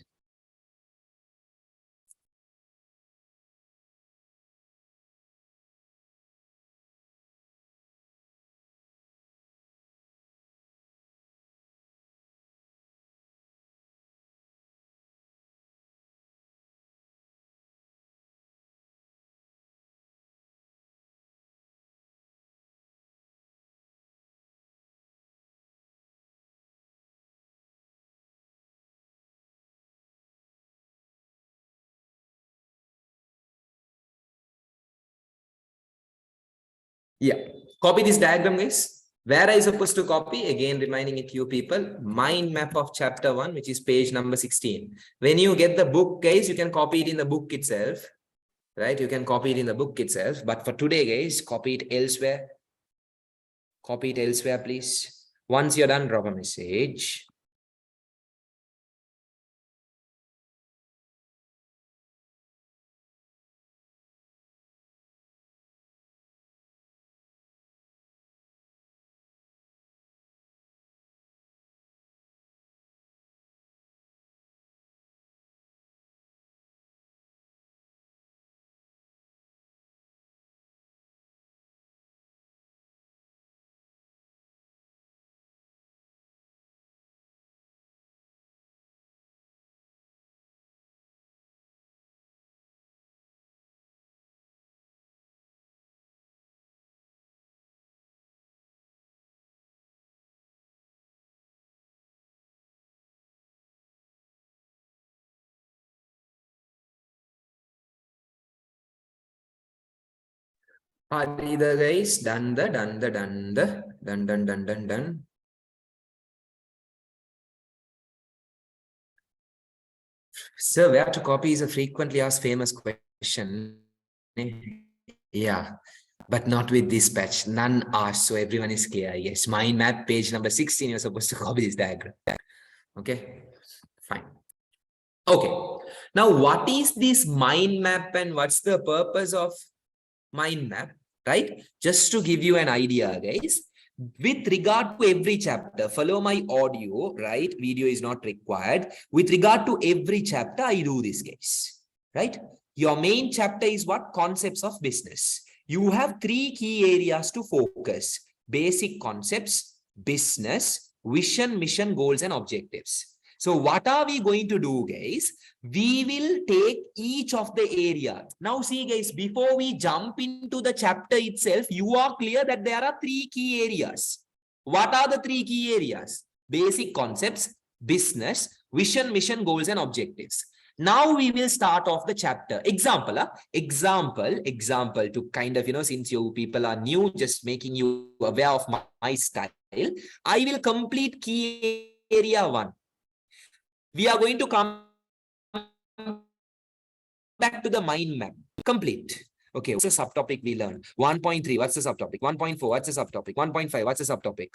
Yeah, copy this diagram, guys. Where are you supposed to copy? Again, reminding it to you people, mind map of chapter 1, which is page number 16. When you get the book, guys, you can copy it in the book itself, right? You can copy it in the book itself. But for today, guys, copy it elsewhere. Copy it elsewhere, please. Once you're done, drop a message. Are either guys done? So where to copy is a frequently asked famous question. Yeah, but not with this patch. None asked, so everyone is clear. Yes, mind map, page number 16, you're supposed to copy this diagram. Okay, fine. Okay, now what is this mind map and what's the purpose of mind map, right? Just to give you an idea, guys, with regard to every chapter, follow my audio, right? Video is not required. With regard to every chapter, I do this, guys, right? Your main chapter is what? Concepts of business. You have 3 key areas to focus: basic concepts, business, vision, mission, goals, and objectives. So what are we going to do, guys? We will take each of the area. Now see, guys, before we jump into the chapter itself, you are clear that there are 3 key areas. What are the 3 key areas? Basic concepts, business, vision, mission, goals, and objectives. Now we will start off the chapter. Example to kind of, since you people are new, just making you aware of my style. I will complete key area 1. We are going to come back to the mind map. Complete. Okay, what's the subtopic we learned? 1.3, what's the subtopic? 1.4, what's the subtopic? 1.5, what's the subtopic?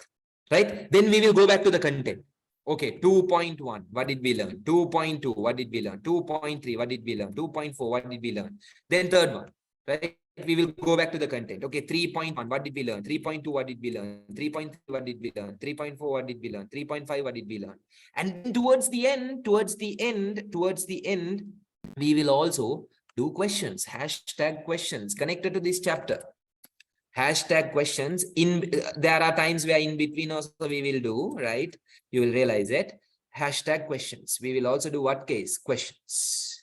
Right? Then we will go back to the content. Okay, 2.1, what did we learn? 2.2, what did we learn? 2.3, what did we learn? 2.4, what did we learn? Then third one, right? We will go back to the content. Okay, 3.1, what did we learn? 3.2, what did we learn? 3.3, what did we learn? 3.4, what did we learn? 3.5, what did we learn? And towards the end, we will also do questions, hashtag questions connected to this chapter. Hashtag questions. There are times where in between also we will do, right? You will realize it. Hashtag questions. We will also do what case? Questions.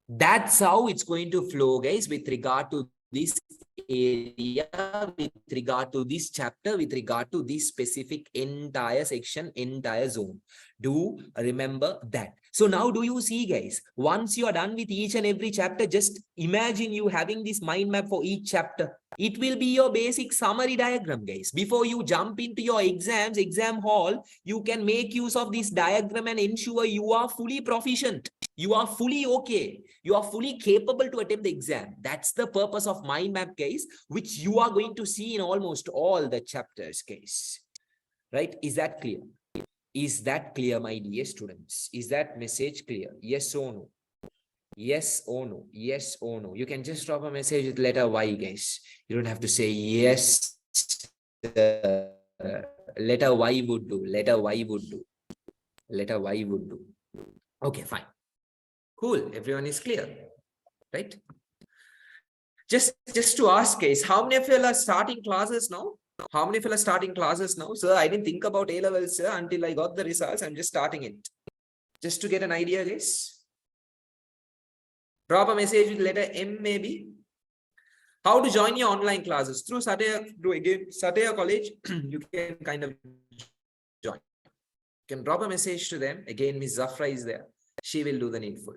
That's how it's going to flow, guys, with regard to this area, with regard to this chapter, with regard to this specific entire section, entire zone. Do remember that. So now do you see, guys, once you are done with each and every chapter, just imagine you having this mind map for each chapter. It will be your basic summary diagram, guys. Before you jump into your exam hall, you can make use of this diagram and ensure you are fully proficient. You are fully okay. You are fully capable to attempt the exam. That's the purpose of mind map, guys, which you are going to see in almost all the chapters, guys. Right? Is that clear? Is that clear, my dear students? Is that message clear? Yes or no? Yes or no? Yes or no? You can just drop a message with letter Y, guys. You don't have to say yes. Letter Y would do. Letter Y would do. Letter Y would do. Okay, fine. Cool. Everyone is clear, right? Just to ask, guys, how many of you are starting classes now? How many of you are starting classes now? Sir, I didn't think about A-levels, sir, until I got the results. I'm just starting it. Just to get an idea, guys. Drop a message with letter M, maybe. How to join your online classes? Through Satya College, you can kind of join. You can drop a message to them. Again, Miss Zafra is there. She will do the needful.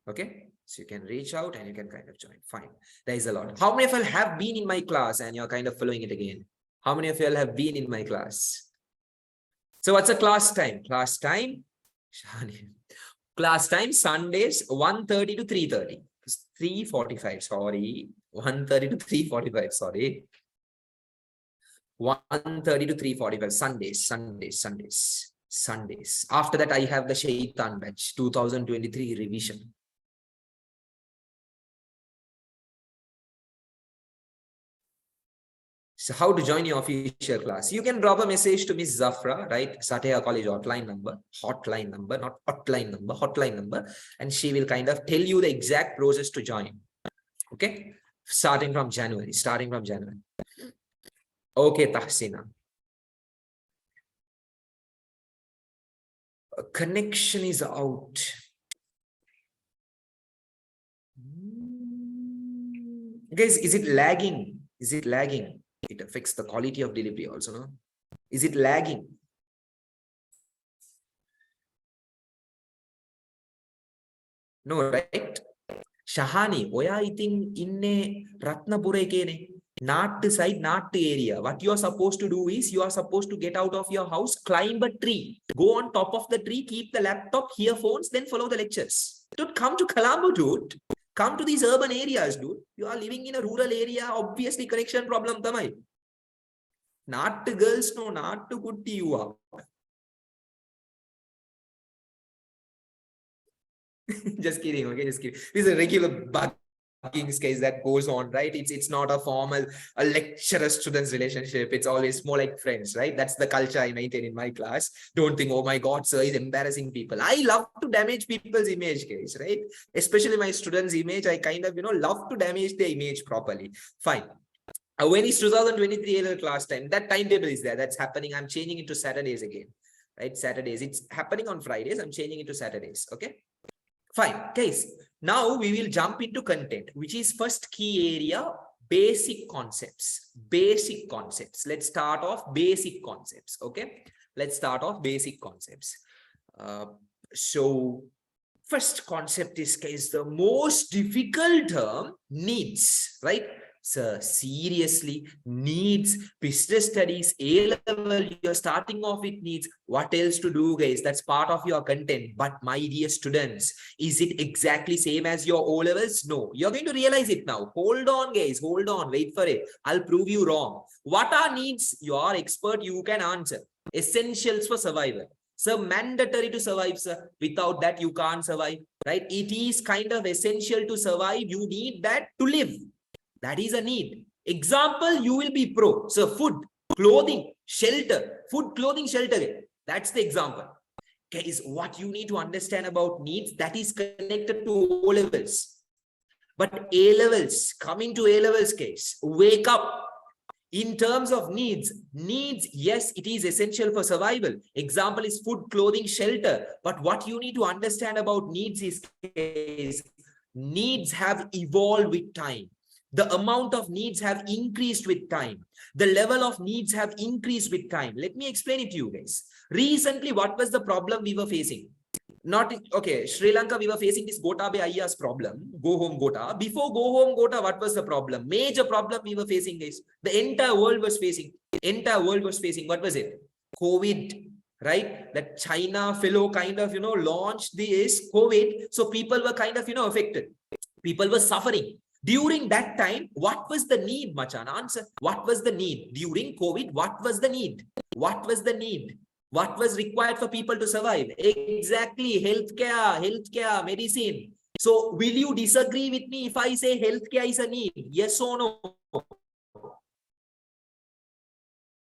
Okay? So you can reach out and you can kind of join. Fine. There is a lot. How many of you have been in my class and you're kind of following it again? How many of you have been in my class? So what's the class time? Class time? Class time Sundays 1:30 to 3:30. 3:45, sorry. 1:30 to 3:45, sorry. 1:30 to 3:45. Sundays. After that, I have the Shaitan batch 2023 revision. So how to join your official class? You can drop a message to Miss Zafra, right? Satya College hotline number, not hotline number. And she will kind of tell you the exact process to join. Okay? Starting from January. Okay, Tahsina. Connection is out. Guys, is it lagging? It affects the quality of delivery also, no? Is it lagging? No, right? Shahani, oya itin inne Ratnapura ekene. Not side, not area. What you are supposed to do is you are supposed to get out of your house, climb a tree, go on top of the tree, keep the laptop, earphones, then follow the lectures. Dude, come to Colombo, dude. Come to these urban areas, dude. You are living in a rural area, obviously connection problem tamai. Not to girls, no, not to good you are. Just kidding, okay, just kidding. This is a regular bugging case that goes on, right? It's not a formal a lecturer-students relationship. It's always more like friends, right? That's the culture I maintain in my class. Don't think, oh my God, sir is embarrassing people. I love to damage people's image, guys, right? Especially my students' image. I kind of, love to damage their image properly. Fine. When is 2023 class time? That timetable is there. That's happening. I'm changing it to Saturdays again, right? Saturdays. It's happening on Fridays. I'm changing it to Saturdays. Okay. Fine. Guys, now we will jump into content, which is first key area, basic concepts. Let's start off basic concepts. Okay. Let's start off basic concepts. So First concept is, guys, the most difficult term, needs, right? So seriously, needs, business studies, A-level, you're starting off with needs. What else to do, guys? That's part of your content. But my dear students, is it exactly same as your O-levels? No, you're going to realize it now. Hold on, guys, hold on, wait for it. I'll prove you wrong. What are needs? You are expert, you can answer. Essentials for survival. So mandatory to survive, sir. Without that, you can't survive, right? It is kind of essential to survive. You need that to live. That is a need. Example, you will be pro. So food, clothing, shelter, food, clothing, shelter. That's the example. Okay, is what you need to understand about needs that is connected to O levels. But A levels, coming to A levels case, wake up. In terms of needs, yes, it is essential for survival. Example is food, clothing, shelter. But what you need to understand about needs is needs have evolved with time. The amount of needs have increased with time. The level of needs have increased with time. Let me explain it to you guys. Recently, what was the problem we were facing? Not okay, Sri Lanka, we were facing this Gotabaya Ayya's problem, go home Gota. Before go home Gota, what was the problem? Major problem we were facing is the entire world was facing. What was it? COVID, right? That China fellow kind of, launched this COVID. So people were kind of, affected. People were suffering. During that time, what was the need, Machan? Answer. What was the need? During COVID, what was the need? What was the need? What was required for people to survive? Exactly, healthcare, medicine. So will you disagree with me if I say healthcare is a need? Yes or no?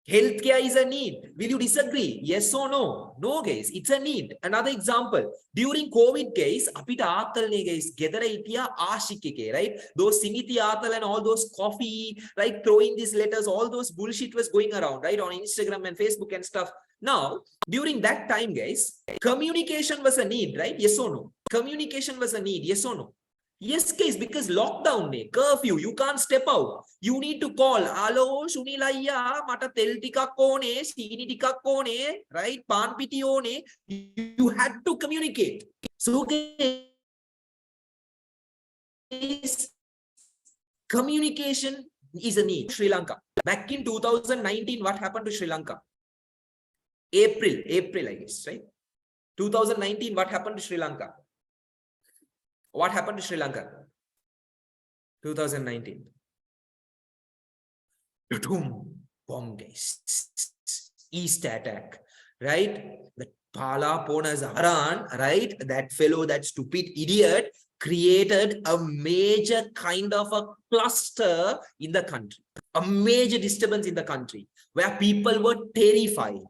Healthcare is a need. Will you disagree? Yes or no? No, guys. It's a need. Another example. During COVID, guys, apita aatalne, guys, gedara itiya aashikike, right? Those singiti aatal and all those coffee, like throwing these letters, all those bullshit was going around, right? On Instagram and Facebook and stuff. Now, during that time, guys, communication was a need, right? Yes or no? Communication was a need. Yes or no? Yes, guys, because lockdown, curfew, you can't step out. You need to call. Hello, Sunilaya, mata tel tikak one, sini tikak one, right? Pan piti one. You had to communicate. So, guys, communication is a need. Sri Lanka. Back in 2019, what happened to Sri Lanka? April, I guess, right? 2019, what happened to Sri Lanka? What happened to Sri Lanka? 2019. Bomb, guys. East attack, right? The Pala Ponazaran, right? That fellow, that stupid idiot, created a major kind of a cluster in the country, a major disturbance in the country where people were terrified.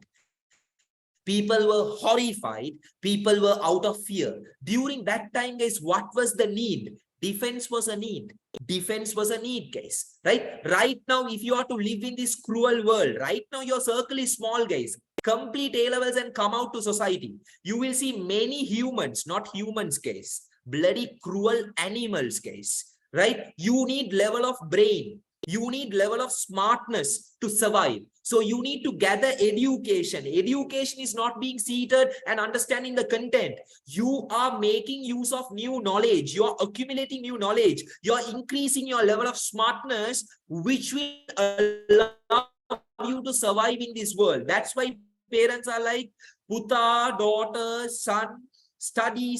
People were horrified. People were out of fear. During that time, guys, what was the need? Defense was a need. Defense was a need, guys. Right now, if you are to live in this cruel world, right now your circle is small, guys. Complete A-levels and come out to society. You will see many humans, not humans, guys. Bloody cruel animals, guys. Right? You need level of brain. You need level of smartness to survive. So you need to gather education. Education is not being seated and understanding the content. You are making use of new knowledge. You are accumulating new knowledge. You are increasing your level of smartness, which will allow you to survive in this world. That's why parents are like, Puta, daughter, son, study,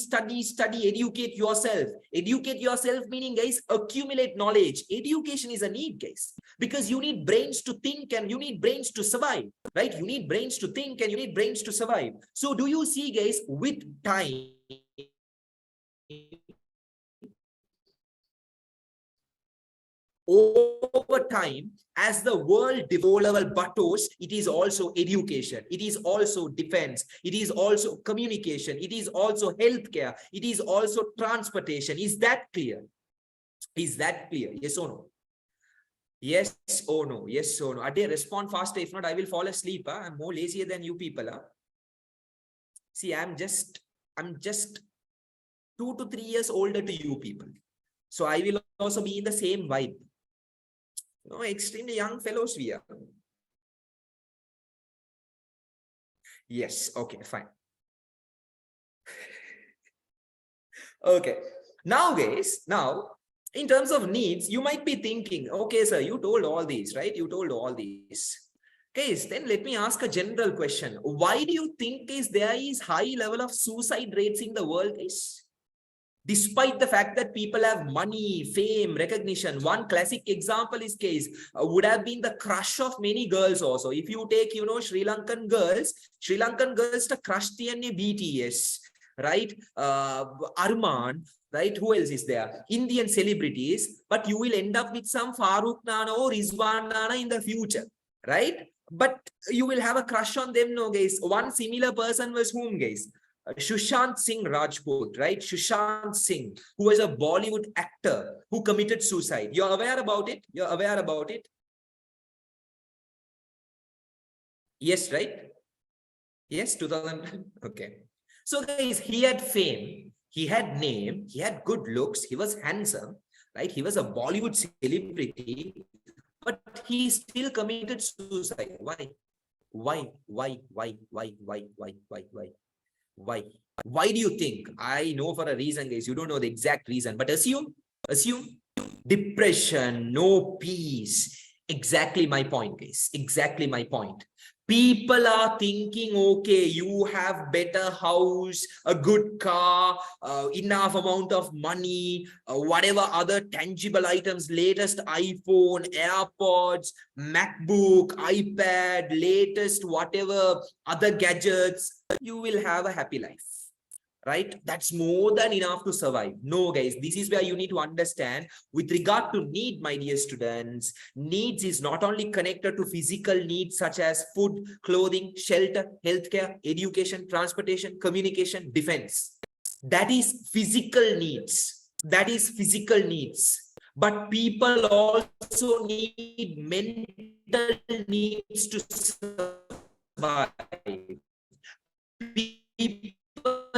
educate yourself. Educate yourself meaning, guys, accumulate knowledge. Education is a need, guys, because you need brains to think and you need brains to survive, right? You need brains to think and you need brains to survive. So do you see, guys, with time, over time, as the world level butters, it is also education, it is also defense, it is also communication, it is also healthcare, it is also transportation. Is that clear? Is that clear? Yes or no? Yes or no? Yes or no? Ade, respond faster. If not, I will fall asleep. Huh? I'm more lazier than you people. Huh? See, I'm just 2 to 3 years older to you people. So I will also be in the same vibe. No, extremely young fellows we are. Yes, okay, fine. Okay. Now, guys, now in terms of needs, you might be thinking, okay, sir, you told all these, right? You told all these. Guys, then let me ask a general question. Why do you think there is high level of suicide rates in the world, guys? Despite the fact that people have money, fame, recognition. One classic example is would have been the crush of many girls also. If you take, Sri Lankan girls to crush the BTS, right? Arman, right? Who else is there? Indian celebrities, but you will end up with some Farooq Nana or Rizwan Nana in the future, right? But you will have a crush on them, no, guys. One similar person was whom, guys? Sushant Singh Rajput, right? Sushant Singh, who was a Bollywood actor who committed suicide. You're aware about it? You're aware about it? Yes, right? Yes, 2000. Okay. So, guys, he had fame, he had name, he had good looks, he was handsome, right? He was a Bollywood celebrity, but he still committed suicide. Why? Why? Why? Why do you think? I know for a reason, guys. You don't know the exact reason, but assume. Depression, no peace. Exactly my point, guys. Exactly my point. People are thinking, okay, you have better house, a good car, enough amount of money, whatever other tangible items, latest iPhone, AirPods, MacBook, iPad, latest whatever other gadgets, you will have a happy life. Right? That's more than enough to survive. No, guys, this is where you need to understand with regard to need, my dear students, needs is not only connected to physical needs such as food, clothing, shelter, healthcare, education, transportation, communication, defense. That is physical needs. That is physical needs. But people also need mental needs to survive. People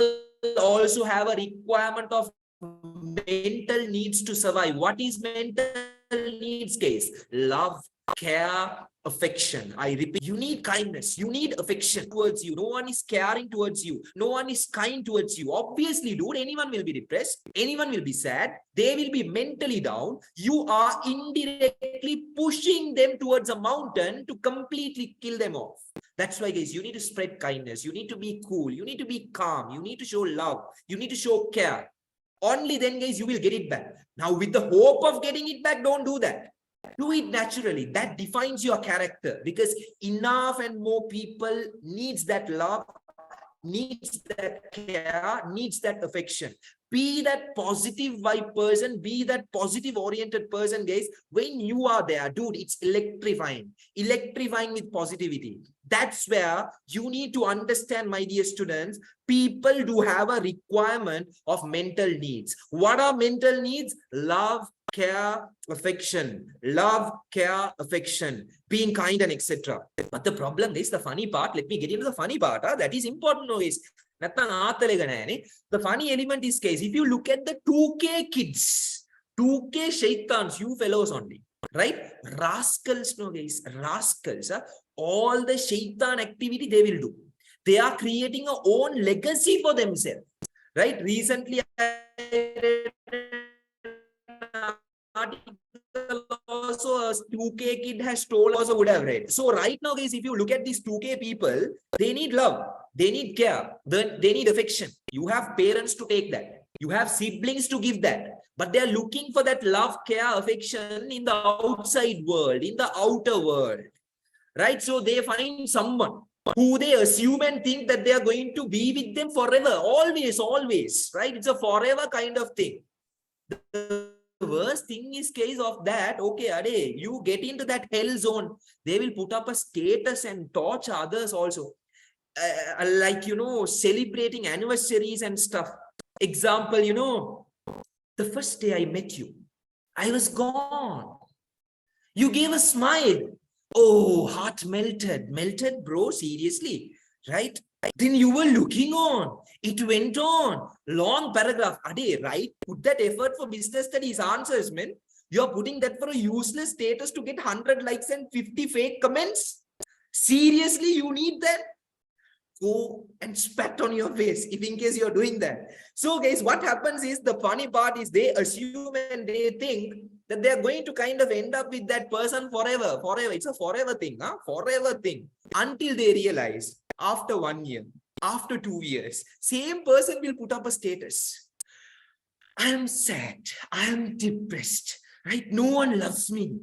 also have a requirement of mental needs to survive. What is mental needs, guys? Love, care, affection. I repeat, you need kindness, you need affection towards you. No one is caring towards you, no one is kind towards you. Obviously, dude, anyone will be depressed, anyone will be sad, they will be mentally down. You are indirectly pushing them towards a mountain to completely kill them off. That's why, guys, you need to spread kindness. You need to be cool. You need to be calm. You need to show love. You need to show care. Only then, guys, you will get it back. Now, with the hope of getting it back, don't do that. Do it naturally. That defines your character, because enough and more people needs that love, needs that care, needs that affection. Be that positive vibe person, be that positive oriented person, guys. When you are there, dude, it's electrifying with positivity. That's where you need to understand, my dear students, people do have a requirement of mental needs. What are mental needs? Love, care, affection. Love, care, affection, being kind, and etc. But the problem is the funny part. Let me get into the funny part. That is important, guys. The funny element is, case, if you look at the 2K kids, 2K shaitans, you fellows only, right? Rascals, no, guys, rascals. All the shaitan activity they will do. They are creating a own legacy for themselves, right? Recently, I read an article also, a 2K kid has stolen, also would have read. So right now, guys, if you look at these 2K people, they need love, they need care, they need affection. You have parents to take that. You have siblings to give that. But they are looking for that love, care, affection in the outside world, in the outer world. Right? So they find someone who they assume and think that they are going to be with them forever, always, right? It's a forever kind of thing. The worst thing is, case of that, okay, Ade, you get into that hell zone, they will put up a status and torch others also. Like, celebrating anniversaries and stuff. Example, the first day I met you, I was gone. You gave a smile. Oh, heart melted, bro, seriously, right? Then you were looking on. It went on. Long paragraph. Ade, right? Put that effort for business studies answers, man. You're putting that for a useless status to get 100 likes and 50 fake comments. Seriously, you need that? go and spat on your face if in case you're doing that. So guys, what happens is, the funny part is they assume and they think that they're going to kind of end up with that person forever. It's a forever thing, forever thing, until they realize after 1 year, after 2 years, same person will put up a status. I am sad, I am depressed, right? No one loves me,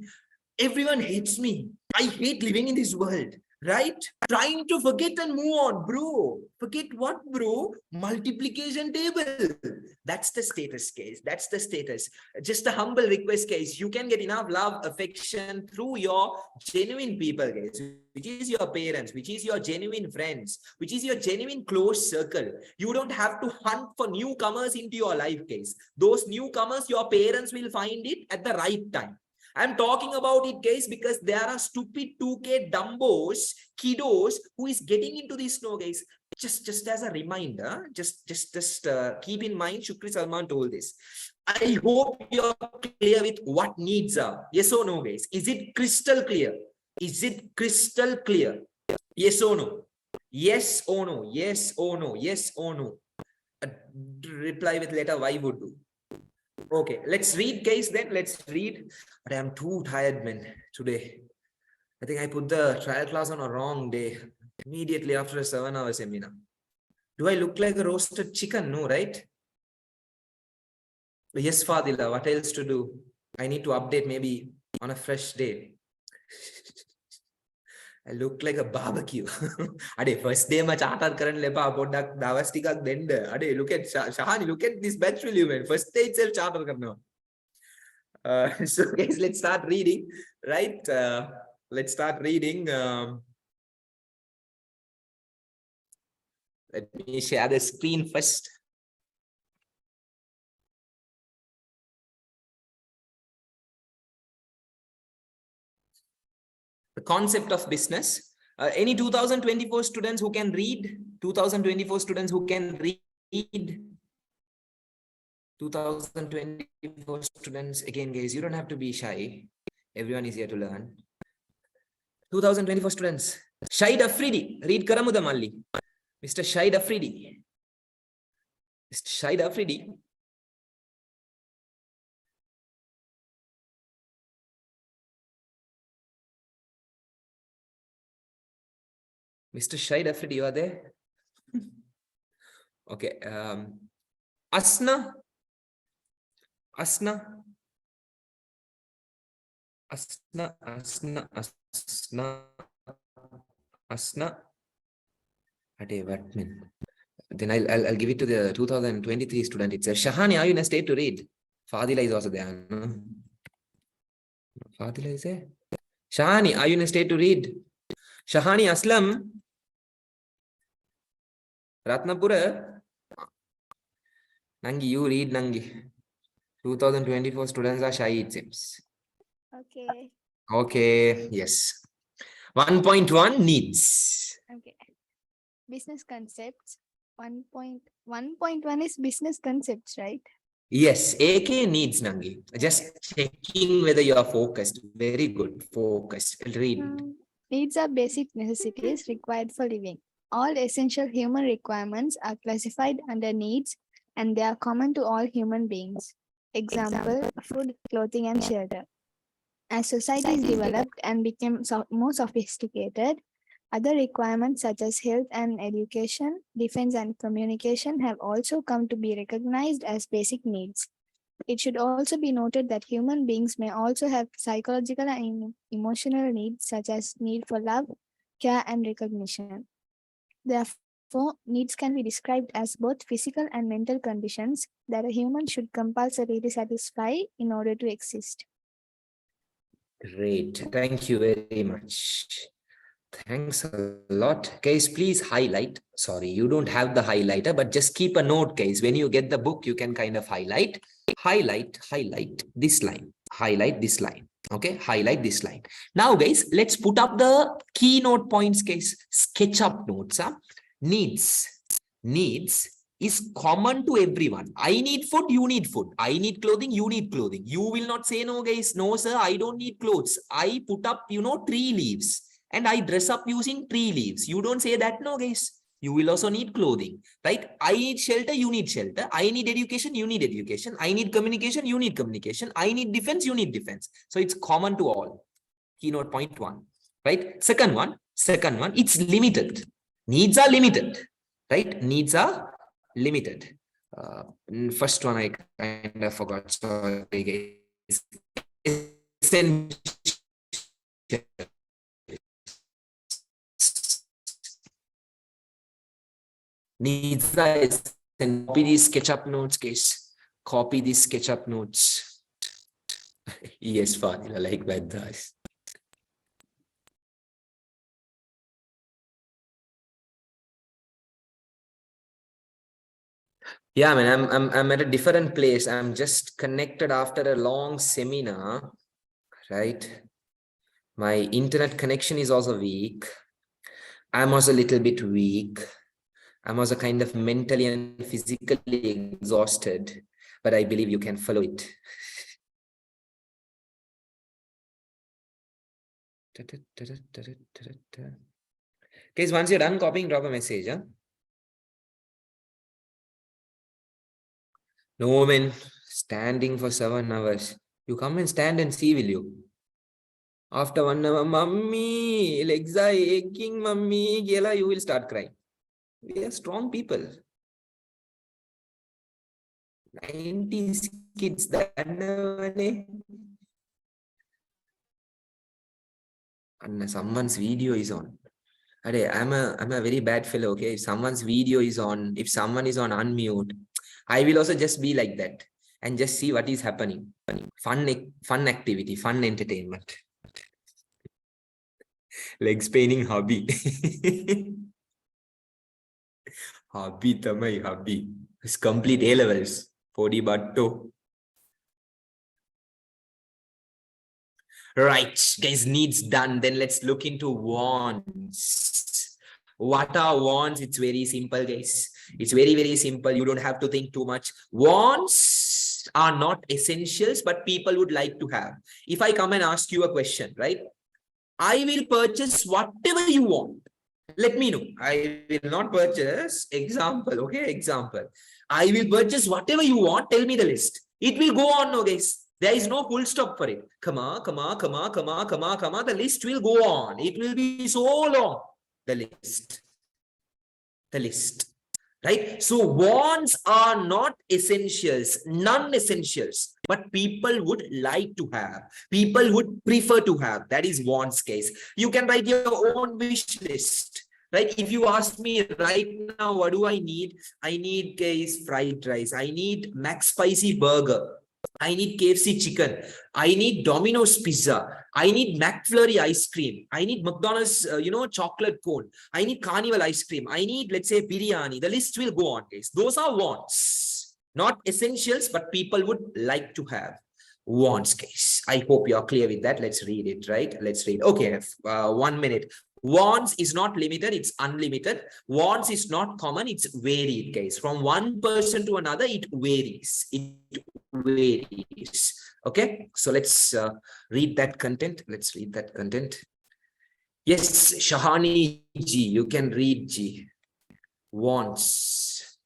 everyone hates me, I hate living in this world, right? Trying to forget and move on, bro. Forget what, bro? Multiplication table. That's the status, case. That's the status. Just a humble request, case. You can get enough love, affection through your genuine people, guys, which is your parents, which is your genuine friends, which is your genuine close circle. You don't have to hunt for newcomers into your life, case. Those newcomers, your parents will find it at the right time. I'm talking about it, guys, because there are stupid 2K dumbos, kiddos who is getting into this snow, guys. Just as a reminder, just keep in mind, Shukri Salman told this. I hope you're clear with what needs are. Yes or no, guys? Is it crystal clear? Is it crystal clear? Yes or no? Yes or no? Yes or no? Yes or no? Reply with letter Y would do. Okay, let's read, guys, then. Let's read. But I'm too tired, man, today. I think I put the trial class on a wrong day, immediately after a 7-hour seminar. Do I look like a roasted chicken? No, right? Yes, Fadila, what else to do? I need to update maybe on a fresh day. I look like a barbecue. Ade, first day ma charter karan lepa podak dawas tikak denda. Ade, look at Shahani, look at this batch review, man. First day itself charter karna. So guys, let's start reading, right? Let's start reading. Let me share the screen first. The concept of business. Any 2024 students who can read? 2024 students who can read? 2024 students, again, guys, you don't have to be shy. Everyone is here to learn. 2024 students. Shahid Afridi, read Karamuda Malli. Mr. Shahid Afridi. Mr. Shahid Afridi. Mr. Shahid Afridi, you are there? Okay. Asna. Asna. Asna. Asna. Asna. Asna. What mean? Then I'll give it to the 2023 student itself. Shahani, are you in a state to read? Fadila is also there. No? Fadila is there. Shahani, are you in a state to read? Shahani Aslam. Ratnapura. Nangi, you read, Nangi. 2024 students are shy, it seems. Okay. Okay, yes. 1.1 needs. Okay. Business concepts. 1.1 is business concepts, right? Yes, AK needs, Nangi. Just checking whether you are focused. Very good. Focused. Read. Needs are basic necessities required for living. All essential human requirements are classified under needs and they are common to all human beings. Example, food, clothing, and shelter. As societies developed and became more sophisticated, other requirements such as health and education, defense and communication have also come to be recognized as basic needs. It should also be noted that human beings may also have psychological and emotional needs such as need for love, care, and recognition. Therefore, needs can be described as both physical and mental conditions that a human should compulsorily satisfy in order to exist. Great. Thank you very much. Thanks a lot. Guys, please highlight. Sorry, you don't have the highlighter, but just keep a note, guys. When you get the book, you can kind of highlight this line. Highlight this line. Okay, highlight this line. Now, guys, let's put up the keynote points, guys. Sketch up notes. Needs is common to everyone. I need food, you need food. I need clothing, you need clothing. You will not say, no, guys, no, sir, I don't need clothes. I put up, tree leaves and I dress up using tree leaves. You don't say that, no, guys. You will also need clothing, right? I need shelter, you need shelter. I need education, you need education. I need communication, you need communication. I need defense, you need defense. So it's common to all. Keynote point one, right? Second one, it's limited. Needs are limited, right? Needs are limited. First one I kind of forgot. Sorry, guys. Essential. Needs are copy these SketchUp notes, guys. Copy these SketchUp notes. Yes, Fadila, like that, guys. Yeah, man, I'm at a different place. I'm just connected after a long seminar, right? My internet connection is also weak. I'm also a little bit weak. I'm also kind of mentally and physically exhausted, but I believe you can follow it. Guys, once you're done copying, drop a message. Huh? No, man, standing for 7 hours. You come and stand and see, will you? After 1 hour, mummy, legs are aching, mummy, Gela, you will start crying. We are strong people. 90s kids, that and someone's video is on. I'm a very bad fellow, okay? If someone's video is on, if someone is on unmute, I will also just be like that and just see what is happening. Fun activity, fun entertainment. Legs paining hobby. Hobby tamai hobby. It's complete A levels. Podi batto. Right, guys, needs done. Then let's look into wants. What are wants? It's very simple, guys. It's very, very simple. You don't have to think too much. Wants are not essentials, but people would like to have. If I come and ask you a question, right? I will purchase whatever you want. Let me know. I will not purchase. Example, okay? Example. I will purchase whatever you want. Tell me the list. It will go on, no, guys. There is no full stop for it. Come on. The list will go on. It will be so long. The list. Right? So wants are not essentials, non-essentials, but people would like to have. People would prefer to have. That is wants case. You can write your own wish list. Right? If you ask me right now, what do I need? I need case fried rice. I need Mac Spicy burger. I need KFC chicken. I need Domino's pizza. I need McFlurry ice cream. I need McDonald's, chocolate cone. I need Carnival ice cream. I need, let's say, biryani. The list will go on, guys. Those are wants, not essentials, but people would like to have. Wants, guys. I hope you are clear with that. Let's read it, right? Let's read. Okay, 1 minute. Wants is not limited, it's unlimited. Wants is not common, it's varied, guys. From one person to another, it varies. It varies. Okay, so let's read that content. Let's read that content. Yes, Shahani G, you can read G. Wants.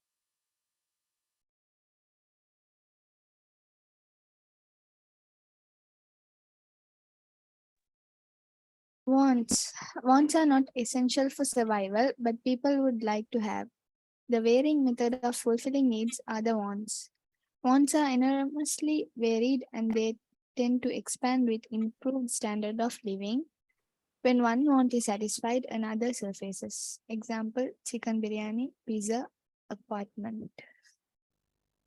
Wants. Wants are not essential for survival, but people would like to have. The varying method of fulfilling needs are the wants. Wants are enormously varied and they tend to expand with improved standard of living. When one want is satisfied, another surfaces. Example, chicken biryani, pizza, apartment.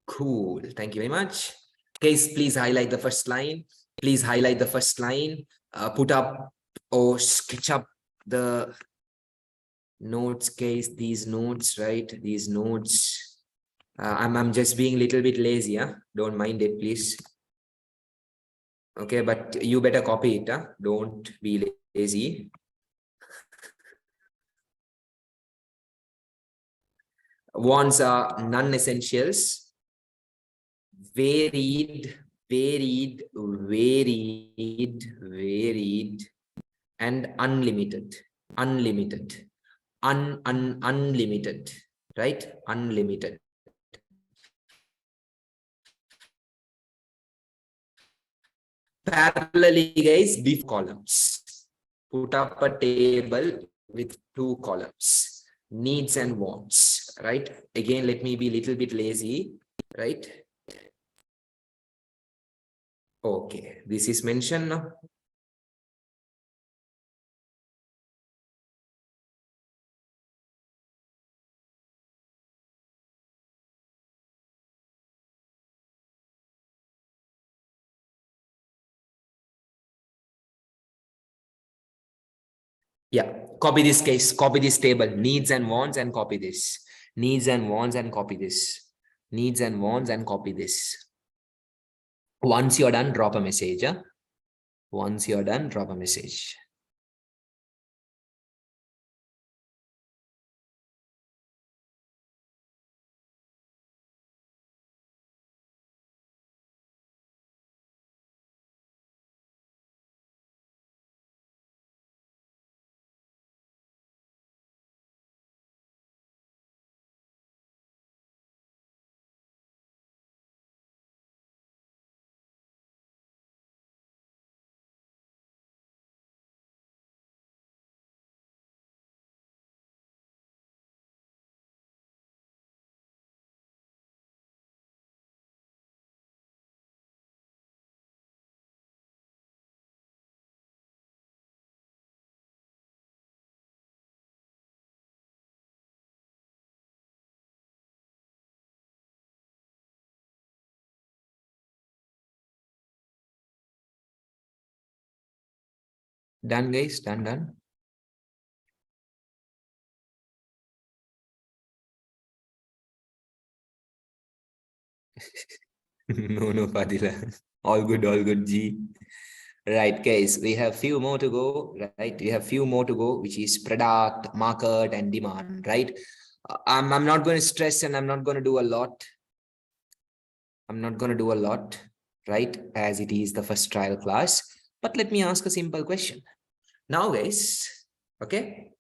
Cool. Thank you very much. Guys, please highlight the first line. Please highlight the first line. Put up or sketch up the notes, guys. These notes, right? These notes. I'm just being a little bit lazy. Huh? Don't mind it, please. Okay, but you better copy it. Huh? Don't be lazy. Wants are non-essentials. Varied, and unlimited. unlimited, right? Unlimited. Parallelly, guys, before columns. Put up a table with two columns, needs and wants, right? Again, let me be a little bit lazy, right? Okay, this is mentioned now. Yeah, copy this case, copy this table, needs and wants, and copy this. Needs and wants, and copy this. Needs and wants, and copy this. Once you're done, drop a message. Huh? Once you're done, drop a message. Done, guys, done. No, Fadila. All good, G. Right, guys, we have few more to go, right? We have few more to go, which is product, market, and demand, right? I'm not going to stress, and I'm not going to do a lot. I'm not going to do a lot, right? As it is the first trial class. But let me ask a simple question. Now, guys, okay?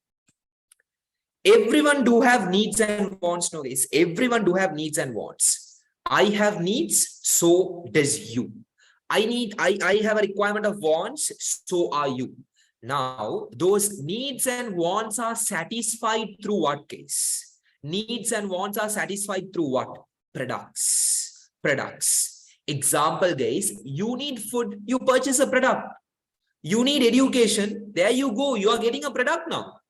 Everyone do have needs and wants, no, guys. Everyone do have needs and wants. I have needs, so does you. I have a requirement of wants, so are you. Now, those needs and wants are satisfied through what case? Needs and wants are satisfied through what? Products. Products. Example, guys, you need food, you purchase a product. You need education, there you go, you are getting a product now.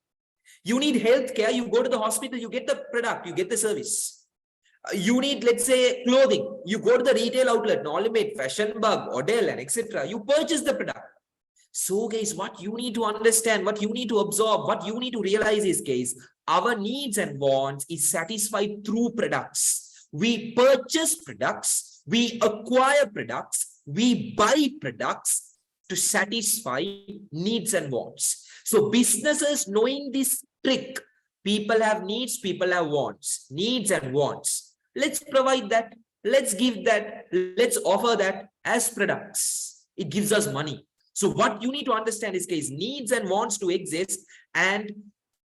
You need healthcare, you go to the hospital, you get the product, you get the service. You need, let's say, clothing, you go to the retail outlet, Nolimate, Fashion Bug, Odell, and etc. You purchase the product. So, guys, what you need to understand, what you need to absorb, what you need to realize is, guys, our needs and wants is satisfied through products. We purchase products, we acquire products, we buy products to satisfy needs and wants. So businesses knowing this trick, people have needs, people have wants, needs and wants. Let's provide that, let's give that, let's offer that as products. It gives us money. So what you need to understand is, guys, needs and wants to exist, and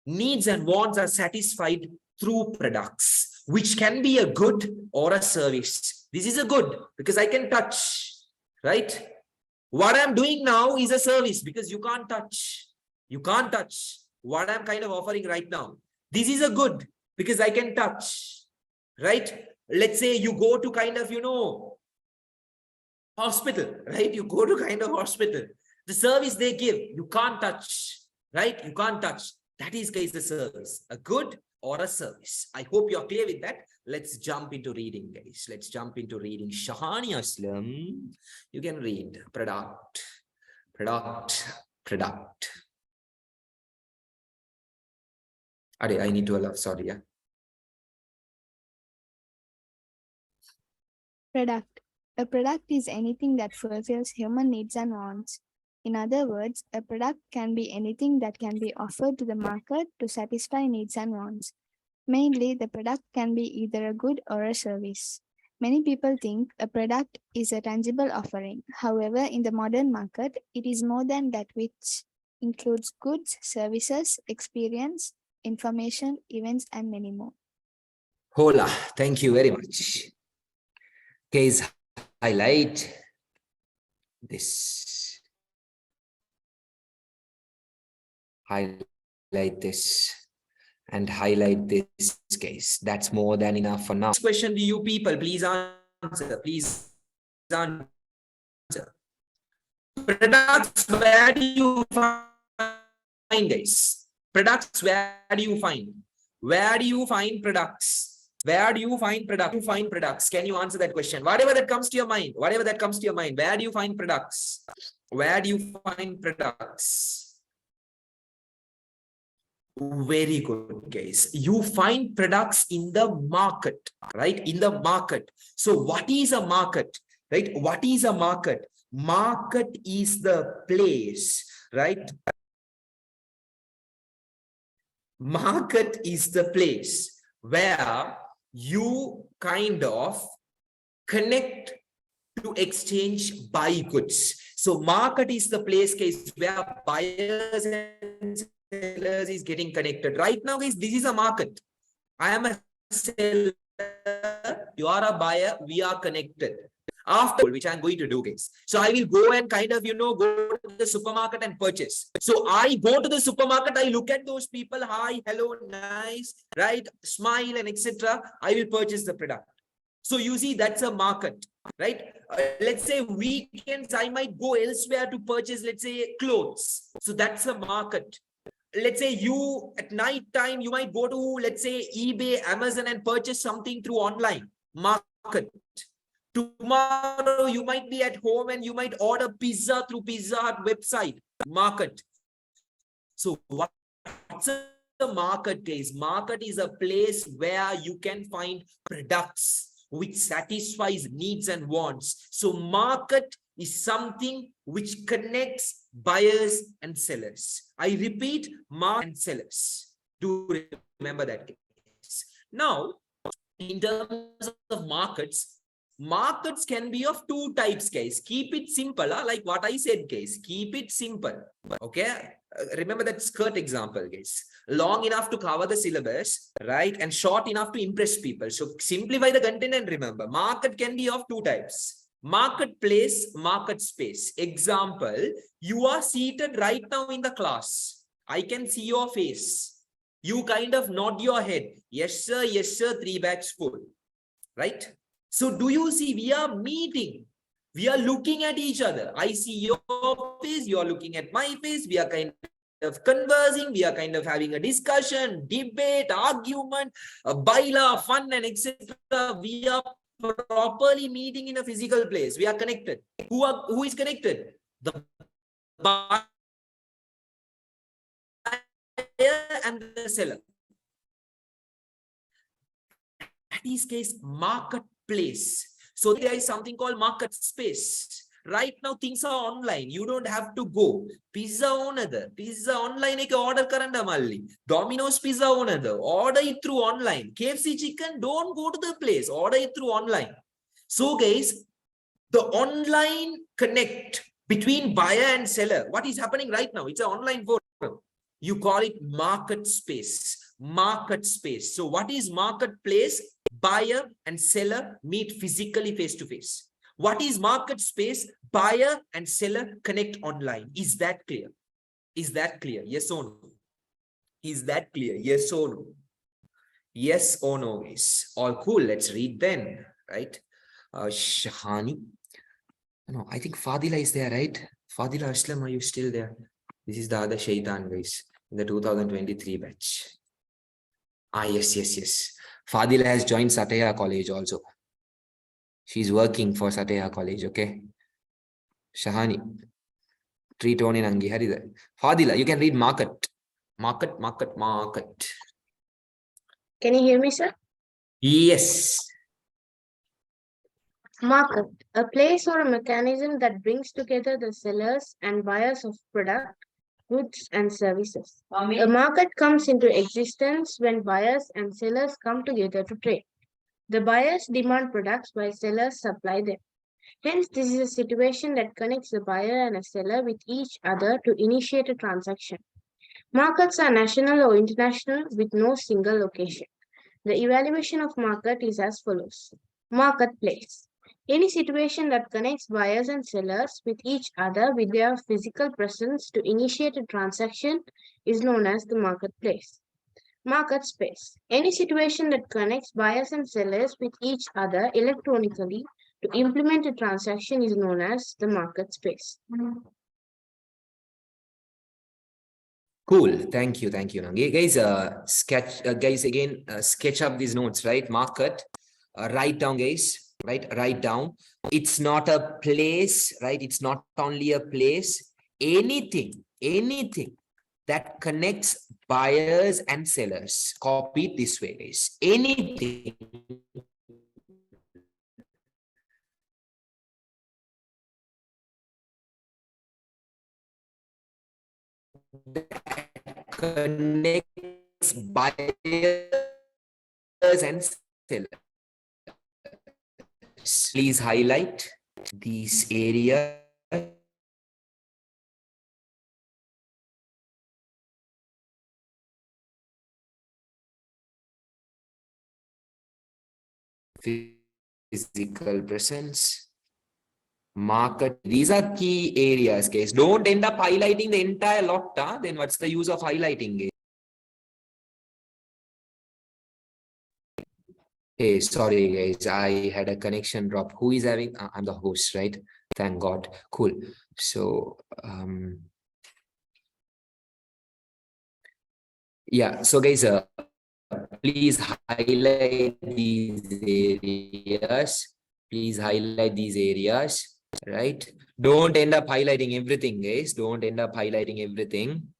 needs and wants are satisfied through products, which can be a good or a service. This is a good because I can touch, right? What I'm doing now is a service because you can't touch. You can't touch what I'm kind of offering right now. This is a good because I can touch, right? Let's say you go to kind of, hospital, right? You go to kind of hospital. The service they give, you can't touch, right? You can't touch. That is, guys, the service, a good or a service. I hope you're clear with that. Let's jump into reading, guys. Let's jump into reading. Shahani Aslam, you can read product. I need to allow, sorry, yeah. Product. A product is anything that fulfills human needs and wants. In other words, a product can be anything that can be offered to the market to satisfy needs and wants. Mainly, the product can be either a good or a service. Many people think a product is a tangible offering. However, in the modern market, it is more than that, which includes goods, services, experience, information, events, and many more. Hola, thank you very much. Guys, highlight this. Highlight this. And highlight this case. That's more than enough for now. This question to you people, please answer. Please answer. Products, where do you find guys? Products, where do you find? Where do you find products? Where do you find products? You find products. Can you answer that question? Whatever that comes to your mind, whatever that comes to your mind, where do you find products? Where do you find products? Very good, guys. You find products in the market, right? In the market. So what is a market, right? What is a market? Market is the place, right? Market is the place where you kind of connect to exchange, buy goods. So market is the place, guys, where buyers and sellers is getting connected. Right now, guys, this is a market. I am a seller, you are a buyer, we are connected. After which I'm going to do, guys. So I will go and kind of, go to the supermarket and purchase. So I go to the supermarket, I look at those people, hi, hello, nice, right? Smile and etc. I will purchase the product. So you see, that's a market, right? Let's say weekends, I might go elsewhere to purchase, let's say, clothes. So that's a market. Let's say you at night time, you might go to, let's say, eBay, Amazon and purchase something through online market. Tomorrow you might be at home and you might order pizza through Pizza Hut website market. So what's a market, guys? Market is a place where you can find products which satisfies needs and wants. So market is something which connects buyers and sellers. I repeat, market and sellers. Do remember that, guys. Now, in terms of markets, markets can be of two types, guys. Keep it simple, like what I said, guys. Keep it simple. Okay. Remember that skirt example, guys. Long enough to cover the syllabus, right? And short enough to impress people. So simplify the content and remember, market can be of two types. Marketplace, market space. Example, you are seated right now in the class. I can see your face. You kind of nod your head. Yes, sir, 3 bags full. Right? So do you see, we are meeting. We are looking at each other. I see your face, you are looking at my face. We are kind of conversing. We are kind of having a discussion, debate, argument, baila, fun and etc. We are properly meeting in a physical place. We are connected. Who is connected? The buyer and the seller. That is case marketplace. So there is something called market space. Right now things are online. You don't have to go. Pizza owner, pizza online ek order karanda malli. Domino's pizza owner, order it through online. KFC chicken, don't go to the place. Order it through online. So guys, the online connect between buyer and seller. What is happening right now? It's an online forum. You call it market space. Market space. So what is marketplace? Buyer and seller meet physically face to face. What is market space? Buyer and seller connect online. Is that clear? Is that clear? Yes or no? Is that clear? Yes or no? Yes or no, guys? All cool. Let's read then, right? Shahani. No, I think Fadila is there, right? Fadila Aslam, are you still there? This is the other Shaitan, guys, in the 2023 batch. Yes. Fadila has joined Satya College also. She's working for Satya College, okay? Shahani. Treat on in Angi. Harida. Fadila, you can read market. Market. Can you hear me, sir? Yes. Market, a place or a mechanism that brings together the sellers and buyers of product, goods, and services. A market comes into existence when buyers and sellers come together to trade. The buyers demand products while sellers supply them. Hence, this is a situation that connects the buyer and a seller with each other to initiate a transaction. Markets are national or international with no single location. The evaluation of market is as follows. Marketplace. Any situation that connects buyers and sellers with each other with their physical presence to initiate a transaction is known as the marketplace. Market space. Any situation that connects buyers and sellers with each other electronically to implement a transaction is known as the market space. Cool. Thank you. Thank you. Guys, guys, again, sketch up these notes, right? Market, write down, guys, right? Write down. It's not a place, right? It's not only a place. Anything that connects buyers and sellers. Copy it this way, guys. Anything that connects buyers and sellers. Please highlight these areas. Physical presence, market. These are key areas, guys. Don't end up highlighting the entire lot. Then what's the use of highlighting, guys? Hey, sorry, guys. I had a connection drop. Who is having? I'm the host, right? Thank God. Cool. So, yeah. So, guys, please highlight these areas. Please highlight these areas, right? Don't end up highlighting everything, guys. Don't end up highlighting everything.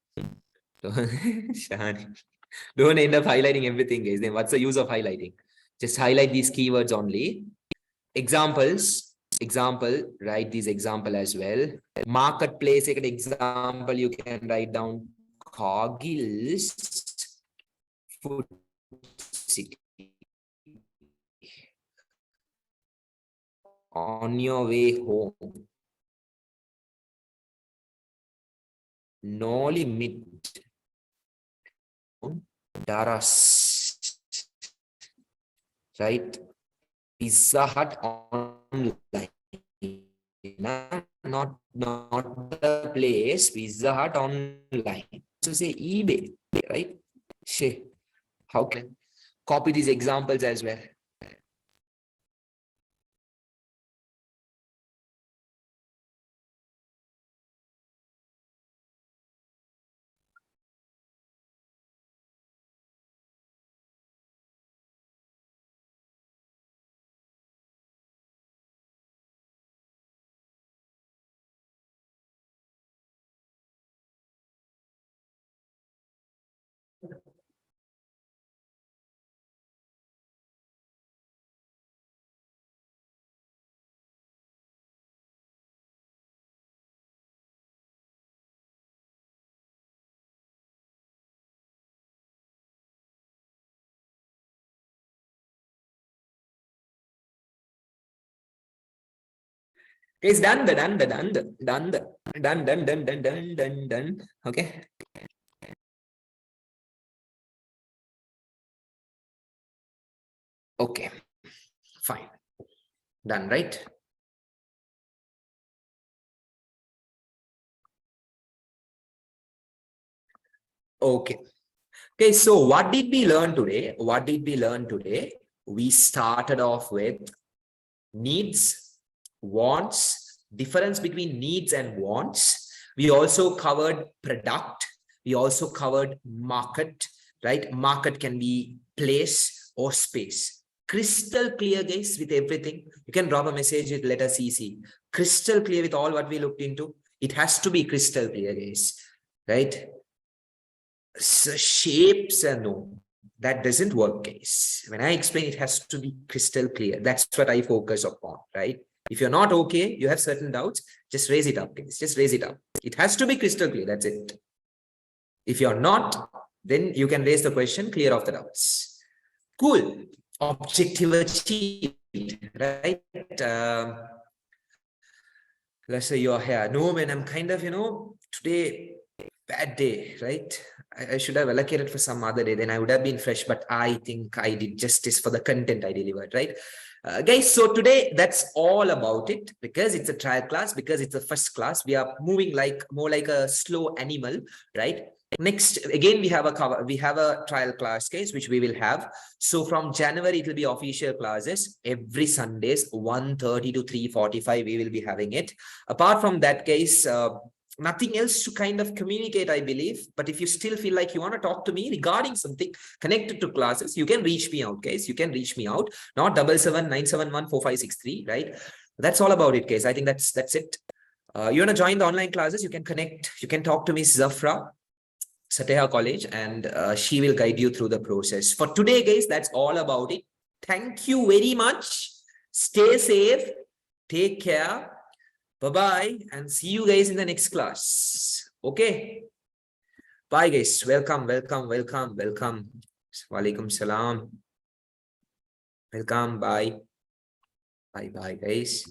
Don't end up highlighting everything, guys. Then what's the use of highlighting? Just highlight these keywords only. Examples, write these example as well. Marketplace, an example, you can write down Cargill's Food City. On your way home, no limit. Daras, right? Pizza Hut online, not the place. Pizza Hut online. So say eBay, right? How can copy these examples as well? It's done. Okay. Okay. Fine. Done, right? Okay. Okay, so what did we learn today? We started off with needs, wants, difference between needs and wants. We also covered product. We also covered market, right? Market can be place or space. Crystal clear, guys, with everything. You can drop a message with letter CC. Crystal clear with all what we looked into. It has to be crystal clear, guys, right? So shapes and no, that doesn't work, guys. When I explain, it has to be crystal clear. That's what I focus upon, right? If you're not okay, you have certain doubts, just raise it up, guys. Just raise it up. It has to be crystal clear. That's it. If you're not, then you can raise the question, clear off the doubts. Cool. Objective achieved, right? Let's say you're here. No, man, I'm kind of, today, bad day, right? I should have allocated for some other day, then I would have been fresh, but I think I did justice for the content I delivered, right? Guys, so today that's all about it, because it's a trial class, because it's the first class. We are moving like more like a slow animal, right? Next, again, we have a trial class case, which we will have. So from January, it will be official classes every Sundays, 1:30 to 3:45, we will be having it. Apart from that case, nothing else to kind of communicate, I believe. But if you still feel like you want to talk to me regarding something connected to classes, you can reach me out, guys. You can reach me out, not 7797145563, right? That's all about it, guys. I think that's it. You want to join the online classes, you can connect, you can talk to Miss Zafra, Sateha College, and she will guide you through the process. For today, guys, that's all about it. Thank you very much. Stay safe. Take care. Bye-bye, and see you guys in the next class. Okay. Bye, guys. Welcome. Walaikum salam. Welcome. Bye. Bye, guys.